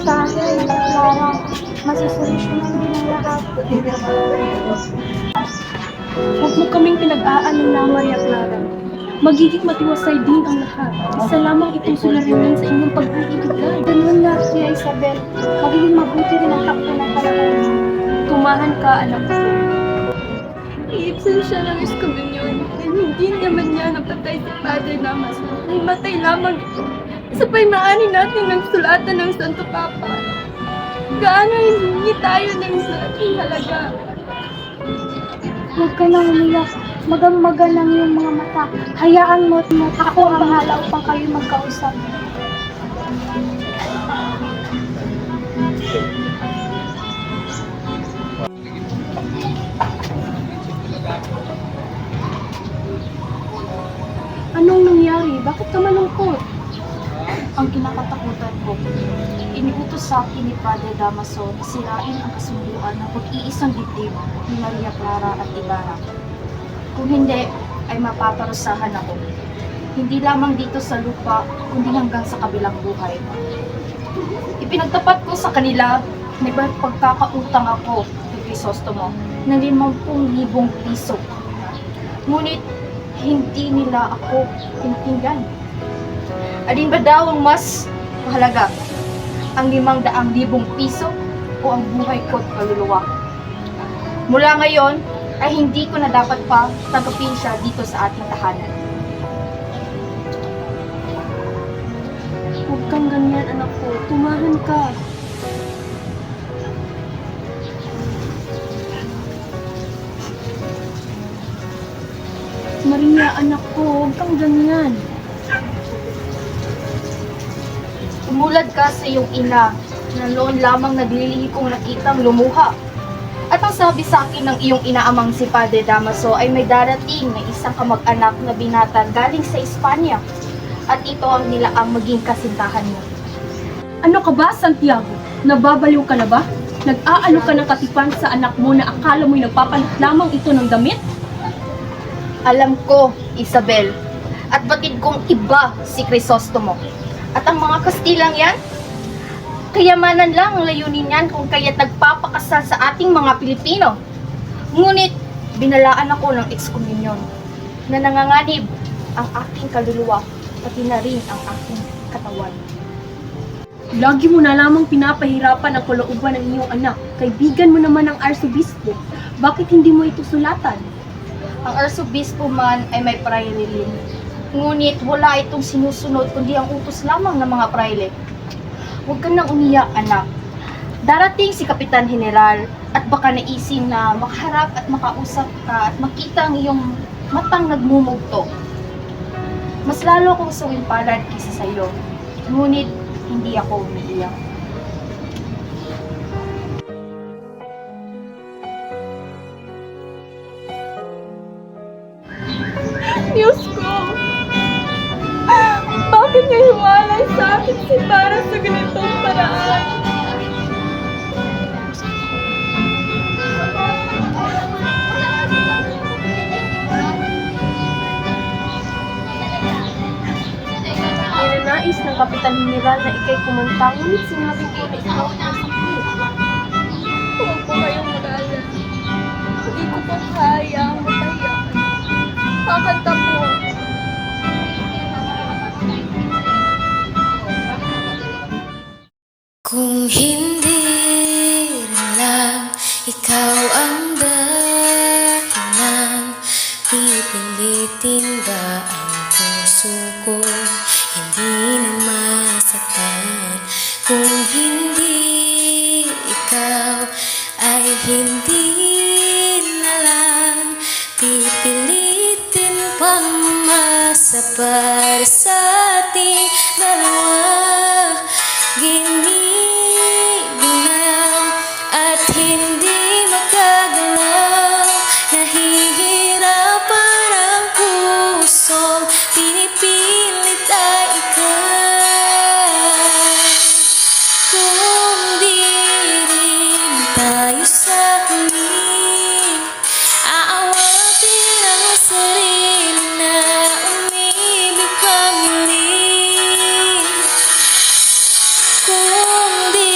Dahil, Clara, masusolusyonan din ang lahat. Huwag mo kaming pinag-aalala, Maria Clara. Magiging matiwasay din ang lahat. Isa lamang itong suliranin sa inyong pag-iibigan. Ganun nga, Tia Isabel. Magiging mabuti rin ang takbo ng panahon. Tumahan ka, anak ko. Iibsan siya ng Escobillon dahil hindi naman niya napatay si Padre Damaso. Nahimatay lamang ito. Isa pa'y maani natin ng sulatan ng Santo Papa. Gaano hindi tayo ng ating halaga. Huwag ka nang umiyak. Magang-maga lang yung mga mata. Hayaan mo at ako ang bahala upang kayo magkausap. Anong nangyari? Bakit ka malungkot? Ang kinakatakutan ko, iniutos sa akin ni Padre Damaso na sirain ang kasunduan ng pag-iisang dibdib ni Maria Clara at Ibarra. Kung hindi, ay mapaparusahan ako. Hindi lamang dito sa lupa, kundi hanggang sa kabilang buhay. Ipinagtapat ko sa kanila na pagkakautang ako kay Crisostomo ng 50,000 piso. Ngunit hindi nila ako pinakinggan. Alin ba daw ang mas mahalaga? Ang 500,000 piso o ang buhay ko at kaluluwa? Mula ngayon ay hindi ko na dapat pa tanggapin siya dito sa ating tahanan. Huwag kang ganyan, anak ko. Tumahan ka. Maria, anak ko, huwag kang ganyan. Tumulad ka sa iyong ina na noon lamang naglilihi kong nakitang lumuha. At ang sabi sa akin ng iyong inaamang si Padre Damaso ay may darating na isang kamag-anak na binata galing sa Espanya. At ito ang nilaang maging kasintahan mo. Ano ka ba, Santiago? Nababaliw ka na ba? Nag-aalo ka ng katipan sa anak mo na akala mo'y nagpapalit lamang ito ng damit? Alam ko, Isabel, at batid kong iba si Crisostomo. At ang mga Kastilang yan, kayamanan lang ang layunin yan kung kaya't nagpapakasal sa ating mga Pilipino. Ngunit, binalaan ako ng ekskomunyon na nanganganib ang aking kaluluwa, pati na rin ang aking katawan. Lagi mo na lamang pinapahirapan ang kalooban ng iyong anak. Kaibigan mo naman ang arsobispo. Bakit hindi mo ito sulatan? Ang arsobispo man ay may prayle rin. Ngunit wala itong sinusunod kundi ang utos lamang ng mga prayle. Huwag ka nang umiyak, anak. Darating si Kapitan General at baka naisin na makaharap at makausap ka at makita ang iyong matang nagmumugto. Mas lalo akong suwimpalad kaysa sa iyo. Ngunit hindi ako umiiyak. Diyos ko! Bakit niya hiwalay sa akin si Bara sa ganitong paraan? Ninanais ng Kapitan General na ikay kumanta, ngunit sinabi ko na ikaw ang sakit. Huwag po kayong mag-alala. Hindi ko po kaya ang mataya. Kakanta po. Kung hindi rin lang ikaw ang dahilan, pipilitin ba ang puso ko hindi na masaktan? Kung hindi ikaw ay hindi na lang pipilitin pang umasa para sa ating dalawa. Giniginaw at hindi makagalaw, nahihirapan ang pusong pinipilit ay ikaw. Kung di rin tayo sakli, aawatin ang sarili na umibig kang muli. Kung di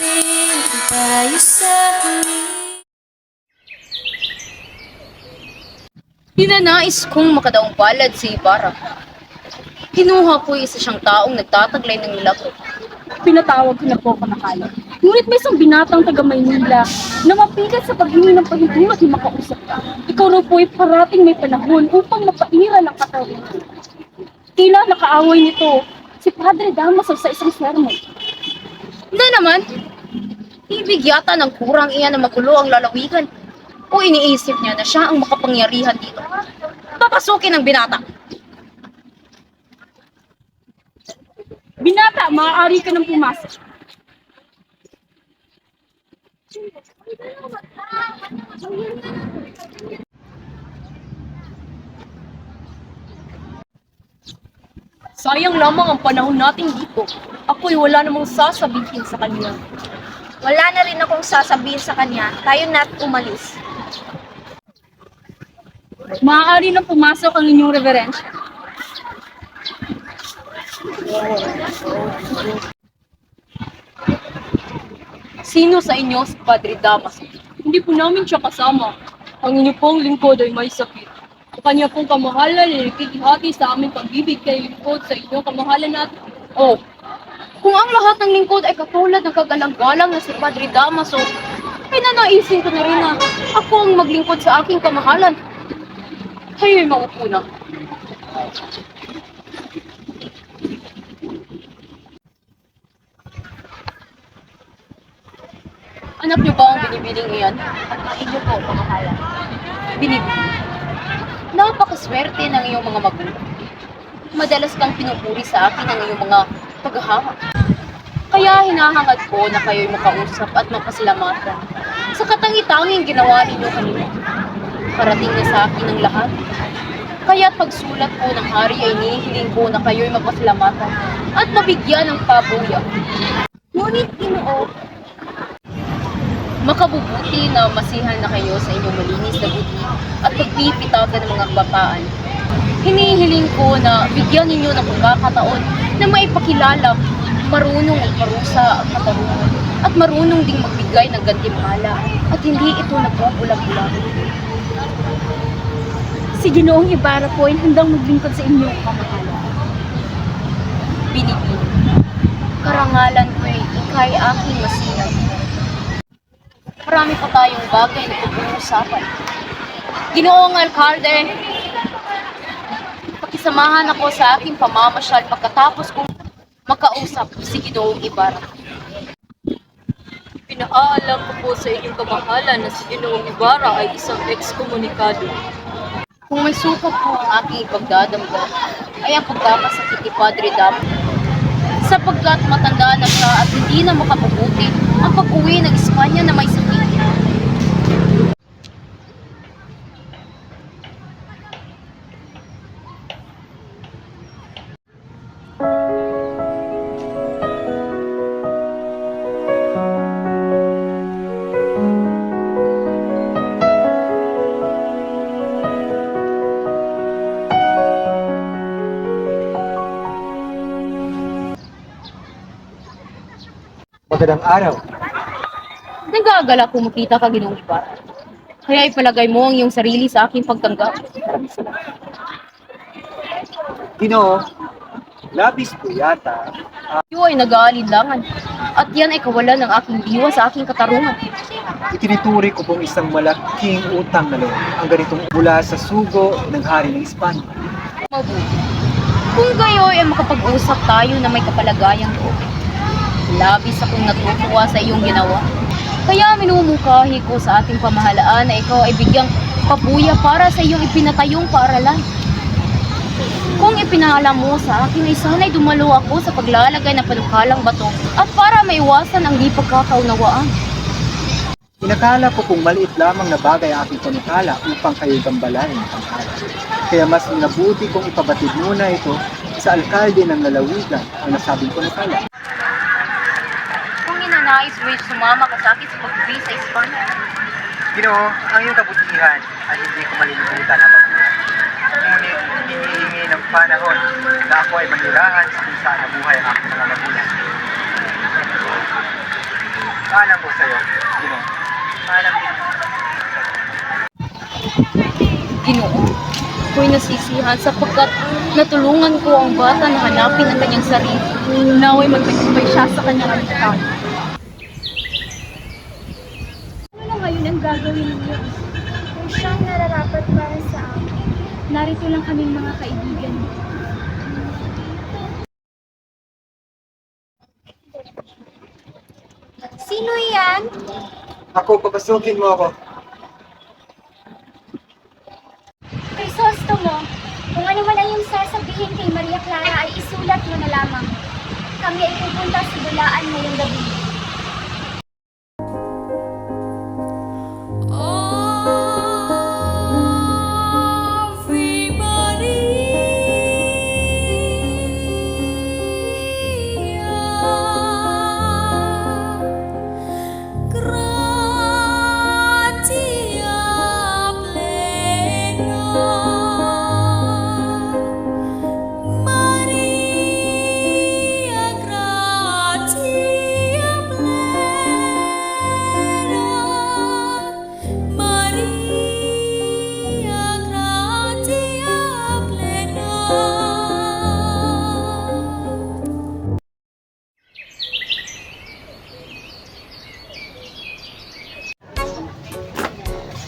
rin tayo sakli. Ninanais kong makadaong palad si Ibarra. Kinuha ko isa siyang taong nagtataglay ng milagro. Pinatawag ko na po kamakalan. Ngunit may isang binatang taga Maynila na mapigat sa paghingi ng pahintulot na makausap ka. Ikaw raw po ay parating may panahon upang mapairal ang katawan. Tila nakaaway nito si Padre Damaso sa isang sermon. Hindi naman. Ibig yata ng kurang iyan na magulo ang lalawigan. O iniisip niya na siya ang makapangyarihan dito. Papasukin ang binata. Binata, maaari ka nang pumasok. Sayang lamang ang panahon natin dito. Ako'y wala namang sasabihin sa kanya. Wala na rin akong sasabihin sa kanya. Tayo na't umalis. Maaari nang pumasok ang inyong reverensya. Sino sa inyo si Padre Damaso? Hindi po namin siya kasama. Ang inyo pong lingkod ay may sakit. Sa kanya pong kamahalan ay nakikihati sa aming pag-ibig kay lingkod sa inyong kamahalan natin. Oh, kung ang lahat ng lingkod ay katulad ng kagalang-galang na si Padre Damaso, ay nanaisin ko na rin na ako ang maglingkod sa aking kamahalan. Kayo'y maupo na. Anak niyo ba ang binibining iyan? Inyo po, kamahalan. Binibining? Napakaswerte ng iyong mga magulang. Madalas kang pinupuri sa akin ng iyong mga paghahanga. Kaya hinahangad ko na kayo'y makausap at mapasalamatan sa katangi-tanging ginawa ninyo kanina. Parating na sa akin ang lahat. Kaya pagsulat ko ng hari ay nihiling ko na kayo'y mapasalamatan at mabigyan ng pabuya. Ngunit Ginoo, makabubuti na masihan na kayo sa inyong malinis na buti at pagpipitagan ng mga kabataan. Hinihiling ko na bigyan ninyo ng pagkakataon na maipakilala marunong magparusa at matarungan at marunong ding magbigay ng gantimpala at hindi ito nagbubulag-bulag. Si Ginoong Ibarra po ay handang maglingkod sa inyong kamahalan. Binibini. Karangalan ko'y ika'y aking masinag. Marami pa tayong bagay na pag-uusapan. Ginoong Alkalde, pakisamahan ako sa aking pamamasyal pagkatapos kong makausap si Ginoong Ibarra. Pinaalam ko po sa inyong kamahalan na si Ginoong Ibarra ay isang ex-komunikado. Kung may sukat po ang aking ipagdadamdam, ay ang pagkakasakit ni Padre Dam. Sapagkat matanda na siya at hindi na makapabuti ang pag-uwi ng Espanya na may sakit. Magandang araw. Nag-aalala kung makita ka, Ginoong Ibarra. Kaya ipalagay mo ang iyong sarili sa aking pagtanggap. Ginoo, labis po yata. Iyo ay nag-aalinlangan. At yan ay kawalan ng aking diwa sa aking katarungan. Itinituri ko pong isang malaking utang na loob ang ganitong mula sa sugo ng hari ng Espanya. Mabuti. Kung gayo ay makapag-usap tayo na may kapalagayang loob. Labis akong natutuwa sa iyong ginawa. Kaya minumungkahi ko sa ating pamahalaan na ikaw ay bigyang pabuya para sa iyong ipinatayong paaralan. Kung ipinaalam mo sa akin ay sana'y dumalo ako sa paglalagay ng panukalang bato at para maiwasan ang di pagkakaunawaan. Inakala ko kung maliit lamang na bagay ang aking panukala upang kayo gambalain ng pangkala. Kaya mas nabuti kong ipabatid muna ito sa alkalde ng lalawigan ang nasabing panukala. Kung inanais mo'y sumama ka sa akin sa pag-uwi sa Espanya. Ginoo, ang iyong kabutihan ay hindi ko malilimutan na pagbuhay. Ngunit hinihingi ng panahon na ako ay manirahan sa kung saan nabuhay ang aking mga magulang. Paalam po sa iyo, Ginoo. Paalam din. Ginoo, ako'y nasisihan sapagkat natulungan ko ang bata na hanapin ang kanyang sarili. Naway magtagumpay siya sa kanyang alitan. Ano na ngayon ang gagawin niyo? Kung siyang nararapat para sa akin, narito lang kaming mga kaibigan. Sino yan? Ako, papasukin mo ako. Crisostomo, kung ano man ang iyong sasabihin kay Maria Clara ay isulat mo na lamang. Kami ay pupunta sa Bulaan ngayong gabi.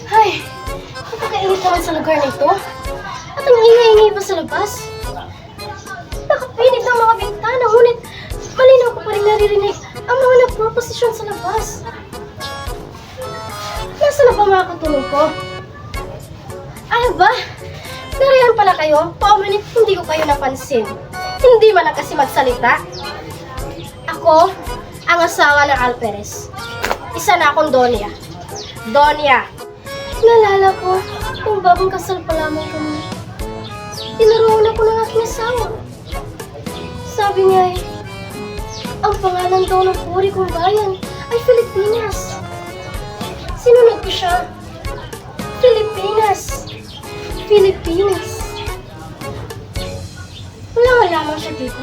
Ay, napakainit naman sa lugar na ito. At ang ingay-ingay pa sa labas. Nakapinig ng mga bintana, ngunit malinaw ko pa rin naririnig ang mga nagproposisyon sa labas. Nasaan na ba mga katulong ko? Ay ba? Nariyan pala kayo? Paumanit hindi ko kayo napansin. Hindi man lang kasi magsalita. Ako, ang asawa ng Alperes. Isa na akong Donya. Donya! Naalala ko, kung bagong kasal pa lamang kami. Tinuruan ako ng aking asawa. Sabi niya ang pangalan daw ng puri kong bayan ay Pilipinas. Sinunod ko siya. Pilipinas. Pilipinas. Wala nga lamang siya dito.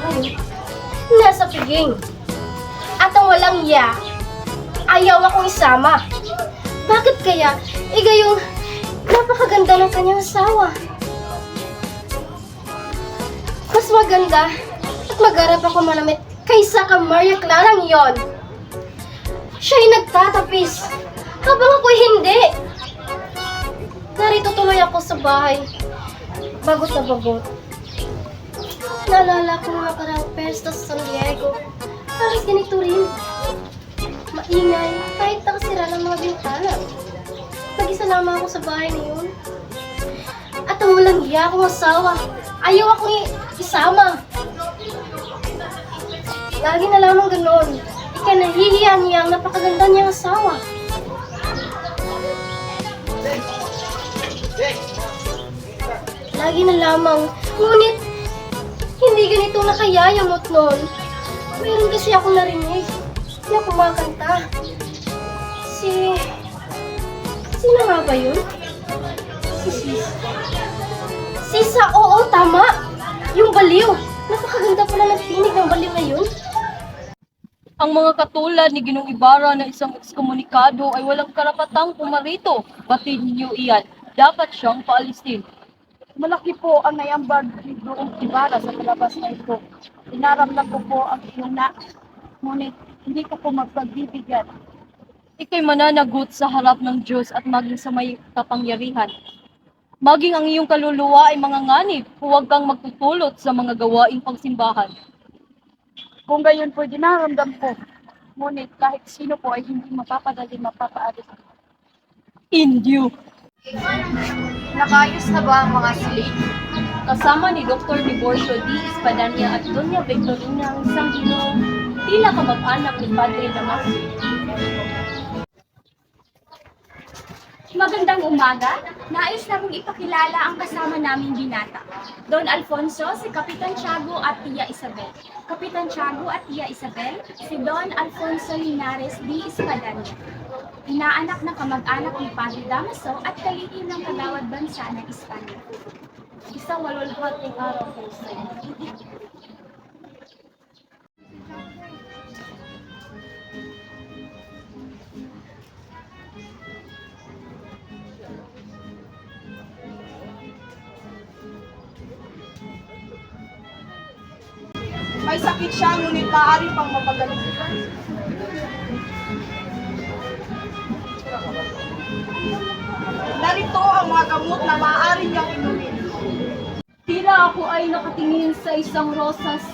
nasa piging. At ang walang iya, ayaw akong isama. Bakit kaya igayong napakaganda ng kanyang asawa? Mas maganda at magarap ako manamit kaysa ka Maria Clarang yon. Siya'y nagtatapis, habang ako'y hindi. Narito tuloy ako sa bahay, bagot na bagot. Naalala ko mga karang pesta sa San Diego. Parang ganito rin. Maingay, kahit nakasira ng mga bintana. Nag-isa lamang ako sa bahay na yun. At ang walang hiya akong asawa, ayaw akong isama. Lagi na lamang ganon. Ikanahihiya niya ang napakaganda niyang asawa. Lagi na lamang, ngunit hindi ganito nakayayamot noon. Meron kasi akong narinig. Hindi ako makanta. Sino nga ba yun? Si Sisa. Sisa, oo, tama! Yung baliw. Napakaganda pala ng tinig ng baliw na yun. Ang mga katulad ni Ginong Ibarra na isang ekskomunikado ay walang karapatang pumarito. Batid ninyo iyan. Dapat siyang paalisin. Malaki po ang naiambag ni Ginong Ibarra sa palabas na ito. Inaramdam ko po ang iyong ngunit hindi ko po magpagbibigyan. Ika'y mananagot sa harap ng Diyos at maging sa may kapangyarihan. Maging ang iyong kaluluwa ay mga nganib, huwag kang magtutulot sa mga gawaing pangsimbahan. Kung gayon po, dinaramdam ko. Ngunit kahit sino po ay hindi mapapaalis. Indio. Nakayos na ba ang mga slate? Kasama ni Dr. Divorcio D. Espadanya at Doña Victorina ang isang ginong tila kamag-anak ni Padre Damaso. Magandang umaga. Nais naming ipakilala ang kasama naming binata. Don Alfonso, si Kapitan Tiago at Tia Isabel. Kapitan Tiago at Tia Isabel, si Don Alfonso Linares D. Espadanya. Inaanak na kamag-anak ni Padre Damaso at kalihim ng kagawad bansa ng Espanya. Isang walwalhating araw po sa inyo. May sakit siya, ngunit maaari pang mapagaling. Narito ang mga gamot na maaari niyang inumin. Tila ako ay nakatingin sa isang rosas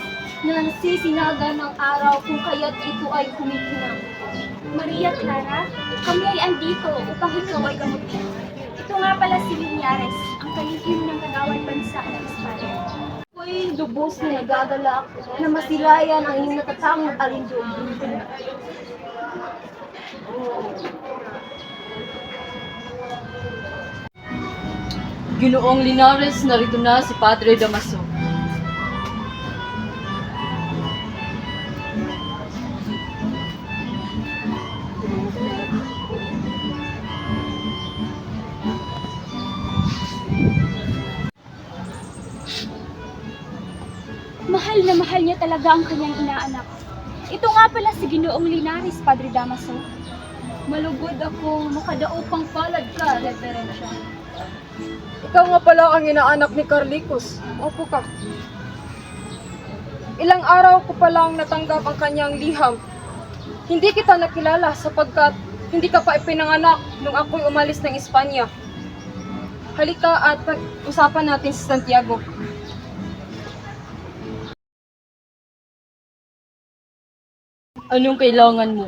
na nasisinaga ng araw kung kaya't ito ay kumikinang. Maria Clara, kami ay andito upang ikaw ay gamutin. Ito nga pala si Linares, ang kalihim ng kagawad bansa ng Espanya. Ako'y lubos na nagagalak na masilayan ang iyong natatangong alindog. Ginoong Linares, narito na si Padre Damaso. Mahal na mahal niya talaga ang kanyang inaanak. Ito nga pala si Ginoong Linares, Padre Damaso. Malugod ako, makadaupang palad ka, Reverensya. Ikaw nga pala ang inaanak ni Carlicos. Opo ka. Ilang araw ko palang natanggap ang kanyang liham. Hindi kita nakilala sapagkat hindi ka pa ipinanganak nung ako'y umalis ng Espanya. Halika at pag-usapan natin sa Santiago. Anong kailangan mo?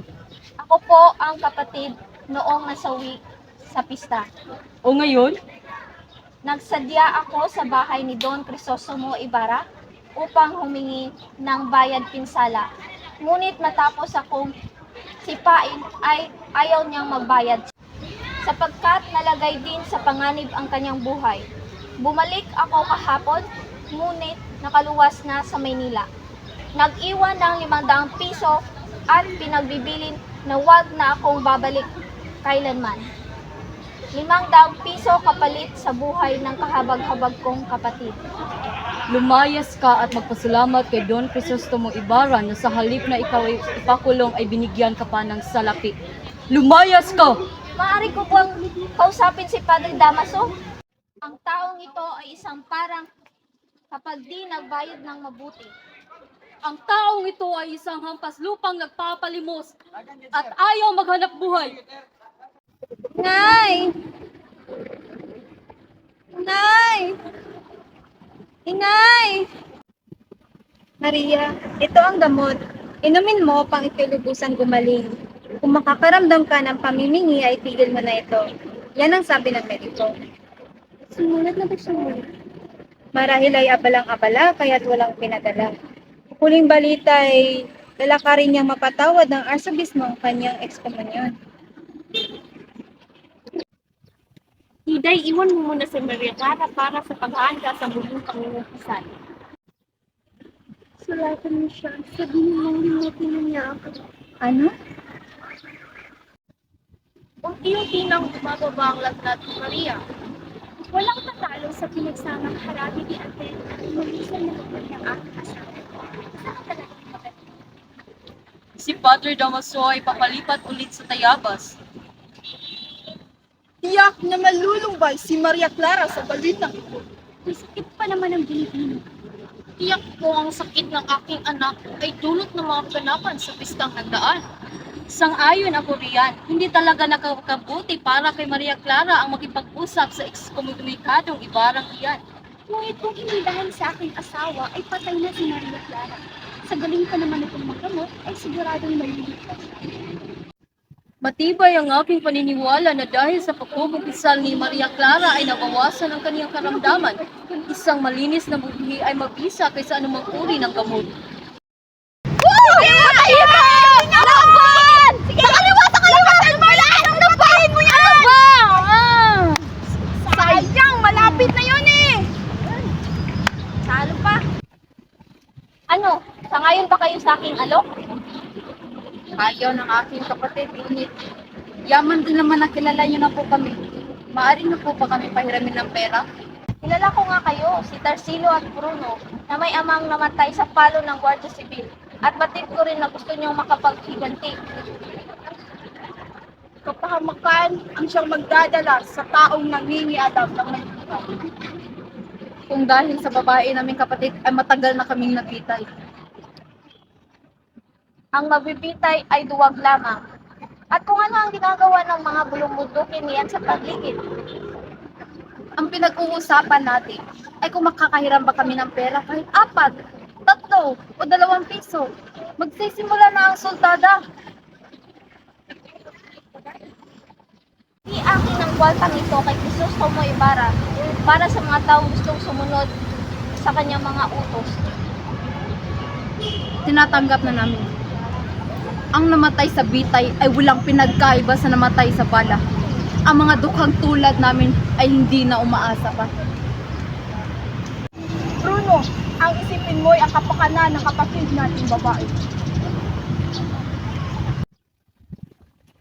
Ako po ang kapatid noong nasawi sa pista. O ngayon? Nagsadya ako sa bahay ni Don Crisostomo Ibarra upang humingi ng bayad pinsala. Ngunit matapos akong sipain ay ayaw niyang magbayad sapagkat nalagay din sa panganib ang kanyang buhay. Bumalik ako kahapon, ngunit nakaluwas na sa Maynila. Nag-iwan ng 500 piso at pinagbibilin na wag na akong babalik kailanman. 500 piso kapalit sa buhay ng kahabag-habag kong kapatid. Lumayas ka at magpasalamat kay Don Crisostomo Ibarra na sa halip na ikaw ay ipakulong ay binigyan ka pa ng salapi. Lumayas ka! Maaari ko bang kausapin si Padre Damaso? Ang taong ito ay isang parang kapag di nagbayad ng mabuti. Ang taong ito ay isang hampas lupang nagpapalimos at ayaw maghanap buhay. Inay! Inay! Inay! Maria, ito ang gamot. Inumin mo pang ikulubusan gumaling. Kung makakaramdam ka ng pamimingi ay tigil mo na ito. Yan ang sabi ng mediko. Sumulat na ba sumulat? Marahil ay abalang-abala kaya't walang pinadala. Huling balita ay lalakarin niyang mapatawad ng arsobismo ang kanyang ekskomunyon. Hiday, iwan mo muna si Maria Clara para sa paghahanda sa muling pangungupisan. Sulatan mo siya. Sabihin mong limutin niya ako. Ano? Unti-unti nang bumababa ang lagnat ni Maria. Walang tatalo sa pinagsamang harabi ni Ate at lumisan na naman ng aking asawa. Si Padre Damaso ay papalipat ulit sa Tayabas. Tiyak na malulumbay si Maria Clara sa balitang ito. May sakit pa naman ang binibino. Tiyak po ang sakit ng aking anak ay dulot ng mga kaganapan sa pistang nagdaan. Sang-ayon ako riyan, hindi talaga nakakabuti para kay Maria Clara ang makipag-usap sa ekskomunikadong Ibarang iyan. Ngunit kung hindi dahil sa aking asawa ay patay na si Maria Clara. Sa galing pa naman itong magkamot ay siguradong maliligtas. Matibay ang aking paniniwala na dahil sa pagkukumpisal ni Maria Clara ay nabawasan ang kaniyang karamdaman. Isang malinis na buhi ay mabisa kaysa anumang uri ng gamot. Sayang! Malapit na yun eh! Salo pa? Ano? Sangayon pa kayo sa aking alok? Ayaw ng aking kapatid, ngunit yaman din naman na kilala niyo na po kami. Maaari na po ba kami pahiramin ng pera? Kilala ko nga kayo, si Tarsilo at Bruno, na may amang namatay sa palo ng Guardia Civil. At batid ko rin na gusto niyong makapaghiganti. Kapahamakan ang siyang magdadala sa taong nangingialam ng nagtutulak. Kung dahil sa babae naming kapatid ay matagal na kaming napitay. Ang mabibitay ay duwag lamang. At kung ano ang ginagawa ng mga bulong-bundukin niyan sa paligid. Ang pinag-uusapan natin ay kung makakahiram ba kami ng pera kahit 4, 3 o 2 piso. Magsisimula na ang sultada. Di akin ang kwaltang ito kay Crisostomo Ibarra para sa mga taong gustong sumunod sa kanyang mga utos. Tinatanggap na namin. Ang namatay sa bitay ay walang pinagkaiba sa namatay sa bala. Ang mga dukhang tulad namin ay hindi na umaasa pa. Bruno, ang isipin mo ay ang kapakanan ng kapatid nating babae.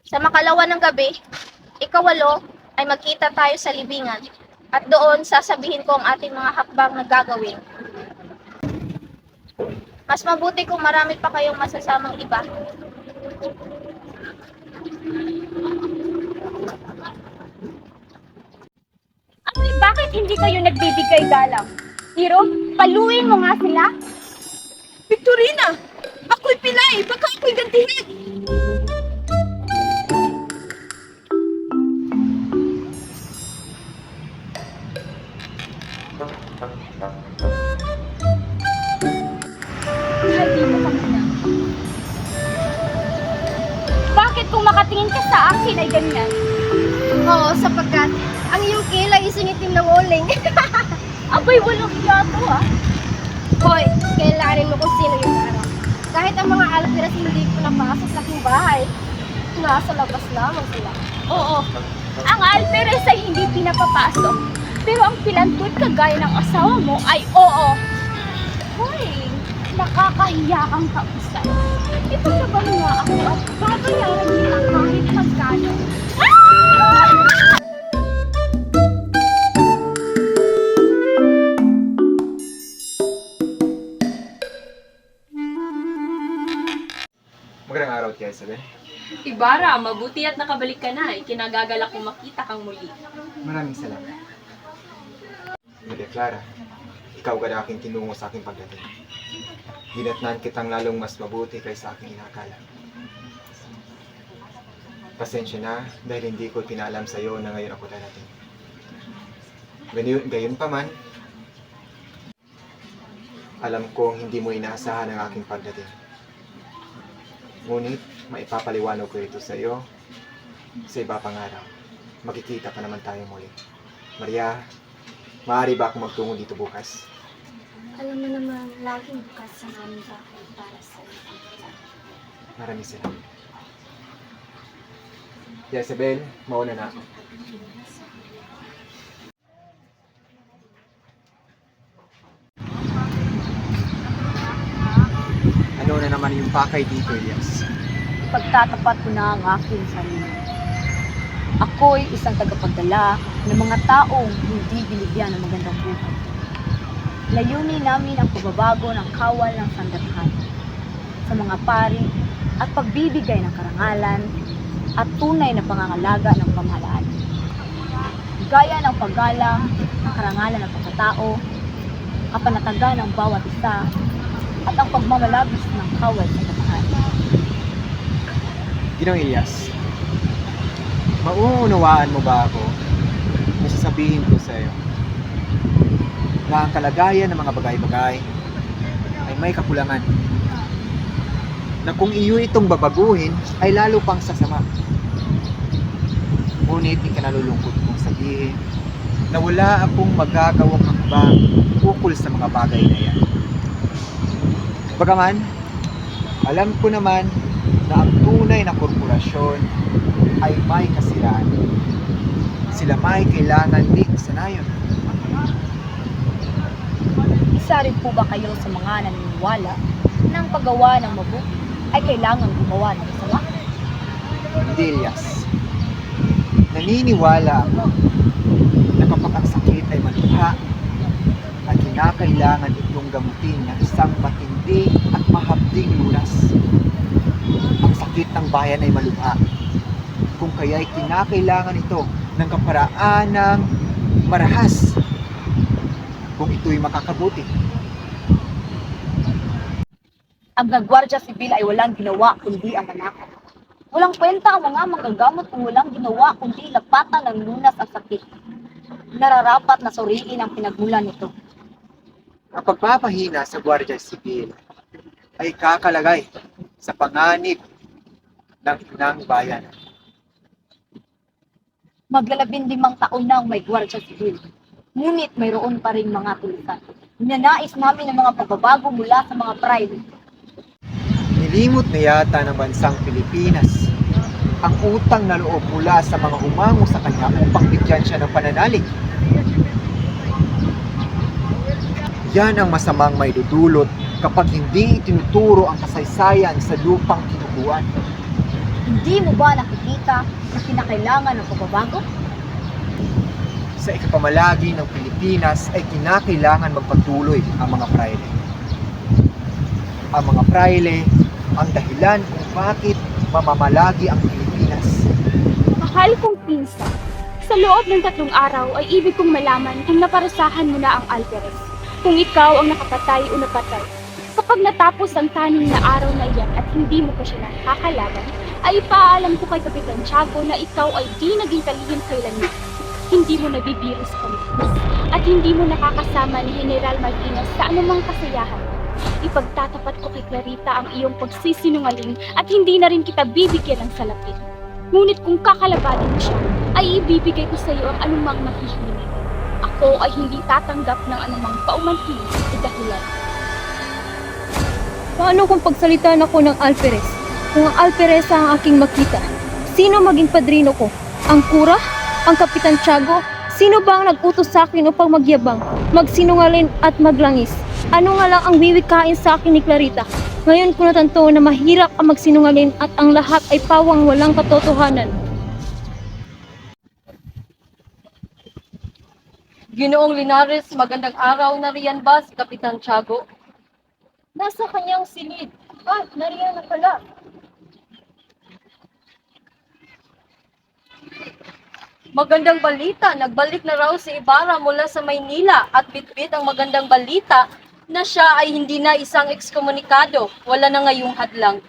Sa makalawa ng gabi, ikawalo ay magkita tayo sa libingan at doon sasabihin ko ang ating mga hakbang na gagawin. Mas mabuti kung marami pa kayong masasamang iba. Ay, bakit hindi kayo nagbibigay galang? Hiro, paluin mo nga sila. Victorina! Ako'y pilay! Baka ako'y gantihin! Hindi mo kami na. Bakit kung makatingin ka sa akin ay ganyan? Oo, sapagkat ang iyong kilay isingitim ng uling. Abay, walang iyato ah. Hoy, kailanin mo kung sino yung harap. Kahit ang mga alpiras hindi ko napasok sa aking bahay, nasa labas lamang sila. Oo, ang alpiras ay hindi pinapapasok. Pero ang pilantod kagaya ng asawa mo ay oo. Hoy, nakakahiya kang kausap. Ipaglaban mo nga ako at babayaran nila kahit magkano. Magandang araw, Tia Isabel. Ibarra, mabuti at nakabalik ka na. Ikinagagalak kong makita kang muli. Maraming salamat. Maria Clara, ikaw ka na aking tinungo sa aking pagdating. Ginatnan kitang lalong mas mabuti kaysa aking inakala. Pasensya na dahil hindi ko pinaalam sa iyo na ngayon ako darating. Gayon pa man, alam kong hindi mo inaasahan ang aking pagdating. Ngunit, maipapaliwanag ko ito sa iyo sa iba pang araw. Magkikita pa naman tayo muli. Maria, maaari ba akong magtungo dito bukas? Alam mo naman, laging bukas sa aming bahay para sa iyo. Maraming salamat. Isabel, mauna na ako. Ano na naman yung pakay dito, Elias? Pagtatapat ko na ang aking sarili. Ako'y isang tagapagdala ng mga taong hindi binigyan ng magandang buhay. Layunin namin ang pagbabago ng kawal ng sandathan sa mga pari at pagbibigay ng karangalan at tunay na pangangalaga ng pamahalaan. Gaya ng paggalang ng karangalan ng pagkatao, kapanatagan ng bawat isa, at ang pagmamalabis ng kawal sa katahan. Ginong Elias, mauunawaan mo ba ako na sasabihin ko sa iyo na ang kalagayan ng mga bagay-bagay ay may kakulangan, na kung iyo itong babaguhin ay lalo pang sasama. Ngunit ikinalulungkot kong sabihin na wala akong magagawang hakbang ukol sa mga bagay na yan. Bagaman, alam ko naman na ang tunay na korporasyon ay may kasiraan. Sila may kailangan din sa nayon. Isa rin po ba kayo sa mga naniniwala na ang paggawa ng mabuti ay kailangan gumawa ng masama? Hindi, Elias. Naniniwala ako na kapag ang sakit ay malubha at kinakailangan itong gamutin ng isang matindi at mahabding lunas. Ang sakit ng bayan ay malubha, kung kaya'y kinakailangan ito ng kaparaanang marahas kung ito'y makakabuti. Ang mga Gwardiya Sibil ay walang ginawa kundi ang manakot. Walang kwenta ang mga manggagamot kung walang ginawa kundi lapatan ng lunas ang sakit. Nararapat na suriin ang pinagmulan nito. Ang pagpapahina sa Gwardiya Sibil ay kakalagay sa panganib ng inang bayan. Maglalabing 5 taon na ang may Gwardiya Sibil. Ngunit mayroon pa rin mga tulisan. Ninanais namin ang mga pagbabago mula sa mga private. Nilimot na yata ng bansang Pilipinas ang utang na loob mula sa mga humango sa kanya upang bigyan siya ng pananalig. Yan ang masamang may dudulot kapag hindi itinuturo ang kasaysayan sa lupang kinukuhan. Hindi mo ba nakikita na kinakailangan ng pagbabago? Sa ikapamalagi ng Pilipinas ay kinakailangan magpatuloy ang mga praile. Ang mga praile ang dahilan kung bakit mamamalagi ang Pilipinas. Mahal kong pinsan, sa loob ng 3 araw ay ibig kong malaman kung naparusahan mo na ang Alvarez. Kung ikaw ang nakapatay o napatay. Kapag natapos ang taning na araw na iyan at hindi mo pa siya nakakalaban, ay ipaalam ko kay Kapitan Tiago na ikaw ay di naging kalihim kailanman. Hindi mo nabibiro sa Pilipinas at hindi mo nakakasama ni General Martinez sa anumang kasayahan. Ipagtatapat ko kay Clarita ang iyong pagsisinungaling at hindi na rin kita bibigyan ng salapit. Ngunit kung kakalabanin mo siya, ay ibibigay ko sa iyo ang anumang mahihiling. Ako ay hindi tatanggap ng anumang paumanhin o dahilan. Paano kung pagsalitaan ako ng Alferez? Kung ang Alferez ang aking makita, sino maging padrino ko? Ang kura? Ang Kapitan Tiago? Sino ba ang nag-utos sa akin upang magyabang, magsinungaling at maglangis? Ano nga lang ang wiwikain sa akin ni Clarita? Ngayon ko natanto na mahirap ang magsinungaling at ang lahat ay pawang walang katotohanan. Ginoong Linares, magandang araw. Nariyan ba si Kapitan Tiago? Nasa kanyang silid. Nariyan na pala. Magandang balita, nagbalik na raw si Ibarra mula sa Maynila at bitbit ang magandang balita na siya ay hindi na isang ekskomunikado, wala na ngayong hadlang.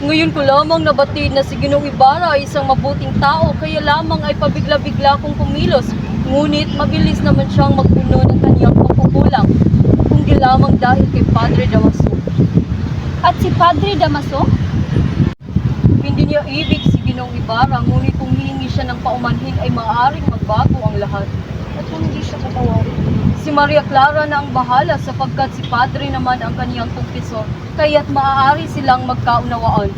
Ngayon ko lamang nabatid na si Ginong Ibarra ay isang mabuting tao, kaya lamang ay pabigla-bigla kong kumilos. Ngunit mabilis naman siyang magpuno ng kaniyang pagkukulang, kung di lamang dahil kay Padre Damaso. At si Padre Damaso? Hindi niya ibig si Ginong Ibarra, ngunit kung hihingi siya ng paumanhin ay maaaring magbago ang lahat. At kung hindi siya patawarin? Si Maria Clara na ang bahala sapagkat si Padre naman ang kaniyang kumpesor, kaya't maaari silang magkaunawaan.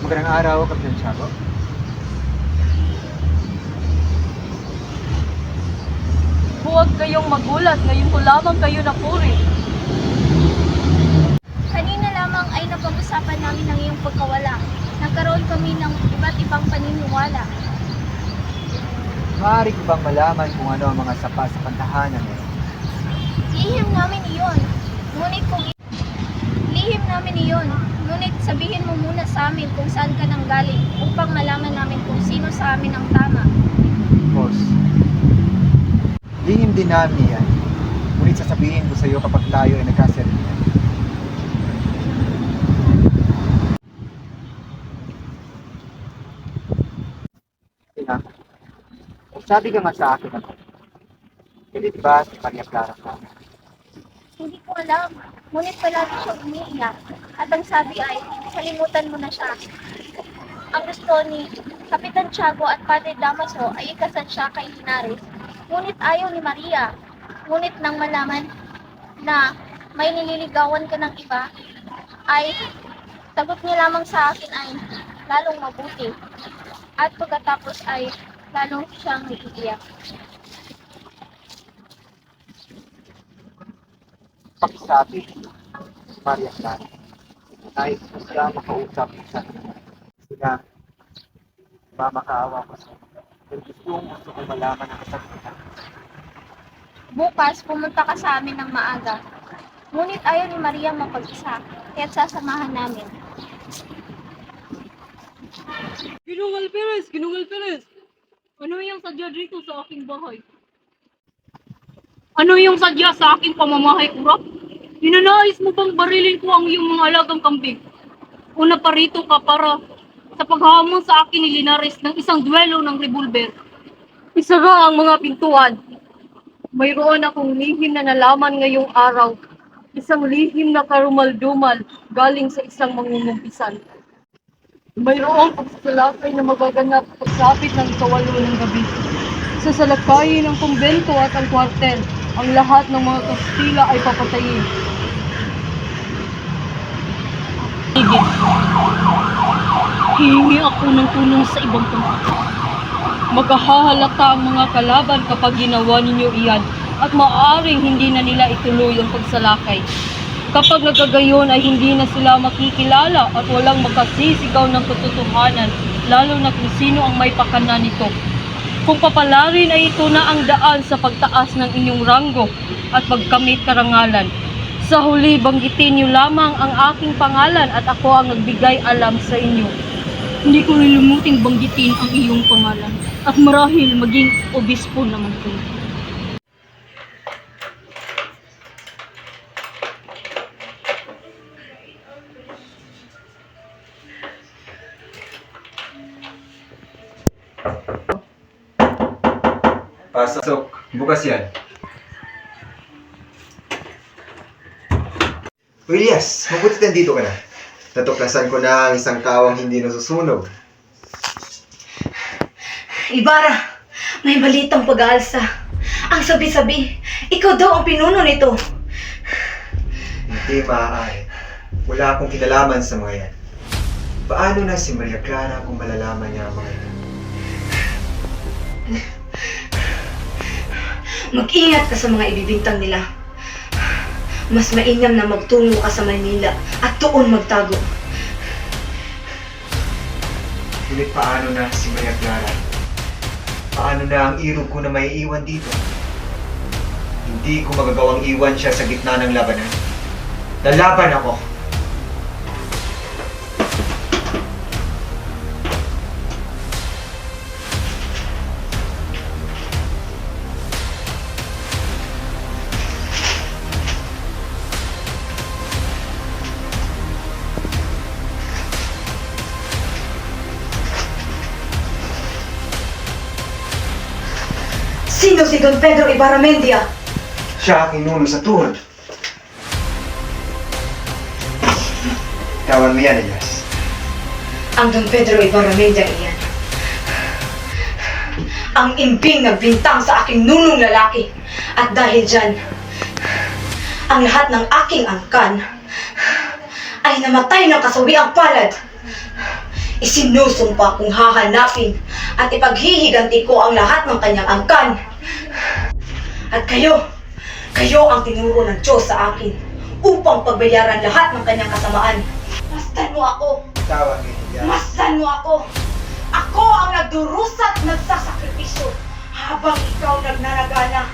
Magandang araw, Kapitan Tiago. Huwag kayong magulat, ngayon ko lamang kayo napuri. Kanina lamang ay napag-usapan namin ang iyong pagkawala. Nagkaroon kami ng iba't ibang paniniwala. Maaari ko bang malaman kung ano ang mga sapa sa pantahanan eh? Lihim namin iyon. Ngunit sabihin mo muna sa amin kung saan ka nang galing upang malaman namin kung sino sa amin ang tama. Boss, lihim din namin yan. Ngunit sasabihin ko sa iyo kapag tayo ay nagkasermihan. Ina, sabi ka nga sa akin ako. Hindi ba si Maria Clara ka? Hindi ko alam. Ngunit palagi siya umiiyak. At ang sabi ay, kalimutan mo na siya. Ang gusto ni Kapitan Tiago at Padre Damaso ay ikasal siya kay Linares. Ngunit ayaw ni Maria. Ngunit nang malaman na may nililigawan ka ng iba, ay sagot niya lamang sa akin ay lalong mabuti. At pagkatapos ay lalong siyang naiiyak. Pakisabi si Maria Clara. Nais ko siya makausap sa sila. Ba makaawa ko sa pero gusto ko malaman ang kasagutan. Bukas, pumunta ka sa amin ng maaga. Ngunit ayaw ni Maria mapag-isa, kaya't sasamahan namin. Ginong Alperes! Ano yung sadya dito sa aking bahay? Ano yung sadya sa aking pamamahay, kurap? Ninanais mo bang barilin ko ang iyong mga alagang kambing? Una pa rito ka para sa paghamon sa akin ni Linares ng isang duelo ng revolver. Isara ang mga pintuan. Mayroon akong lihim na nalaman ngayong araw. Isang lihim na karumal-dumal galing sa isang mangungumpisan. Mayroong pagsasalakay na magaganap pagsapit ng ikawalo ng gabi. Sasalakayin ang kumbento at ang kwartel. Ang lahat ng mga Kastila ay papatayin. Higit. Hihingi ako ng tulong sa ibang pamata. Maghahalata ang mga kalaban kapag ginawa ninyo iyan at maaaring hindi na nila ituloy ang pagsalakay. Kapag nagkagayon ay hindi na sila makikilala at walang makasisigaw ng katotohanan, lalo na kung sino ang may pakana nito. Kung papalarin ay ito na ang daan sa pagtaas ng inyong ranggo at pagkamit karangalan. Sa huli, banggitin niyo lamang ang aking pangalan at ako ang nagbigay alam sa inyo. Hindi ko lilimuting banggitin ang iyong pangalan at marahil maging obispo naman kayo. Pasok. Bukas yan. Elias, mabuti nandito ka na. Natuklasan ko na ang isang kawang hindi nasusunog. Ibarra, may balitang pag-aalsa. Ang sabi-sabi, ikaw daw ang pinuno nito. Hindi maaari. Wala akong kinalaman sa mga yan. Paano na si Maria Clara kung malalaman niya ang mga yan? Mag-ingat ka sa mga ibibintang nila. Mas mainam na magtungo ka sa Maynila at doon magtago. Ngunit paano na si Maria Clara? Paano na ang irog ko na may iwan dito? Hindi ko magagawang iwan siya sa gitna ng labanan. Lalaban ako. Sino si Don Pedro Ibarramendia? Siya ang inuno sa tuhod. Tawan mo yan, Elias. Ang Don Pedro Ibarramendia iyan. Ang imbing na bintang sa aking nunong lalaki. At dahil dyan, ang lahat ng aking angkan ay namatay ng kasawiang palad. Isinusumpa kong hahanapin at ipaghihiganti ko ang lahat ng kanyang angkan. At kayo ang tinuro ng Diyos sa akin upang pagbayaran lahat ng kanyang kasamaan. Masdan mo ako! Tawan mo yan, Elias. Masdan mo ako! Ako ang nagdurusa at nagsasakripisyo habang ikaw nagnanagana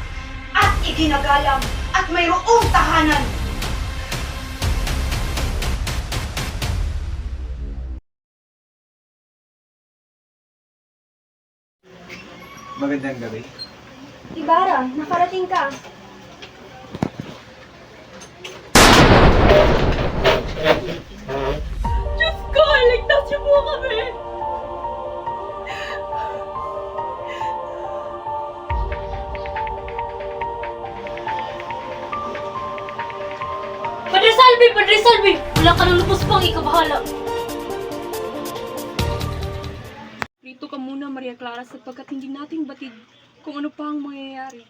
at iginagalang at mayroong tahanan. Magandang gabi. Ibarra, nakarating ka. Diyos ko, ligtas niyo po kami! Padre Salvi! Wala ka nang lupos pang ikabahala. Rito ka muna, Maria Clara, sapagkat hindi natin batid kung ano pa ang mangyayari.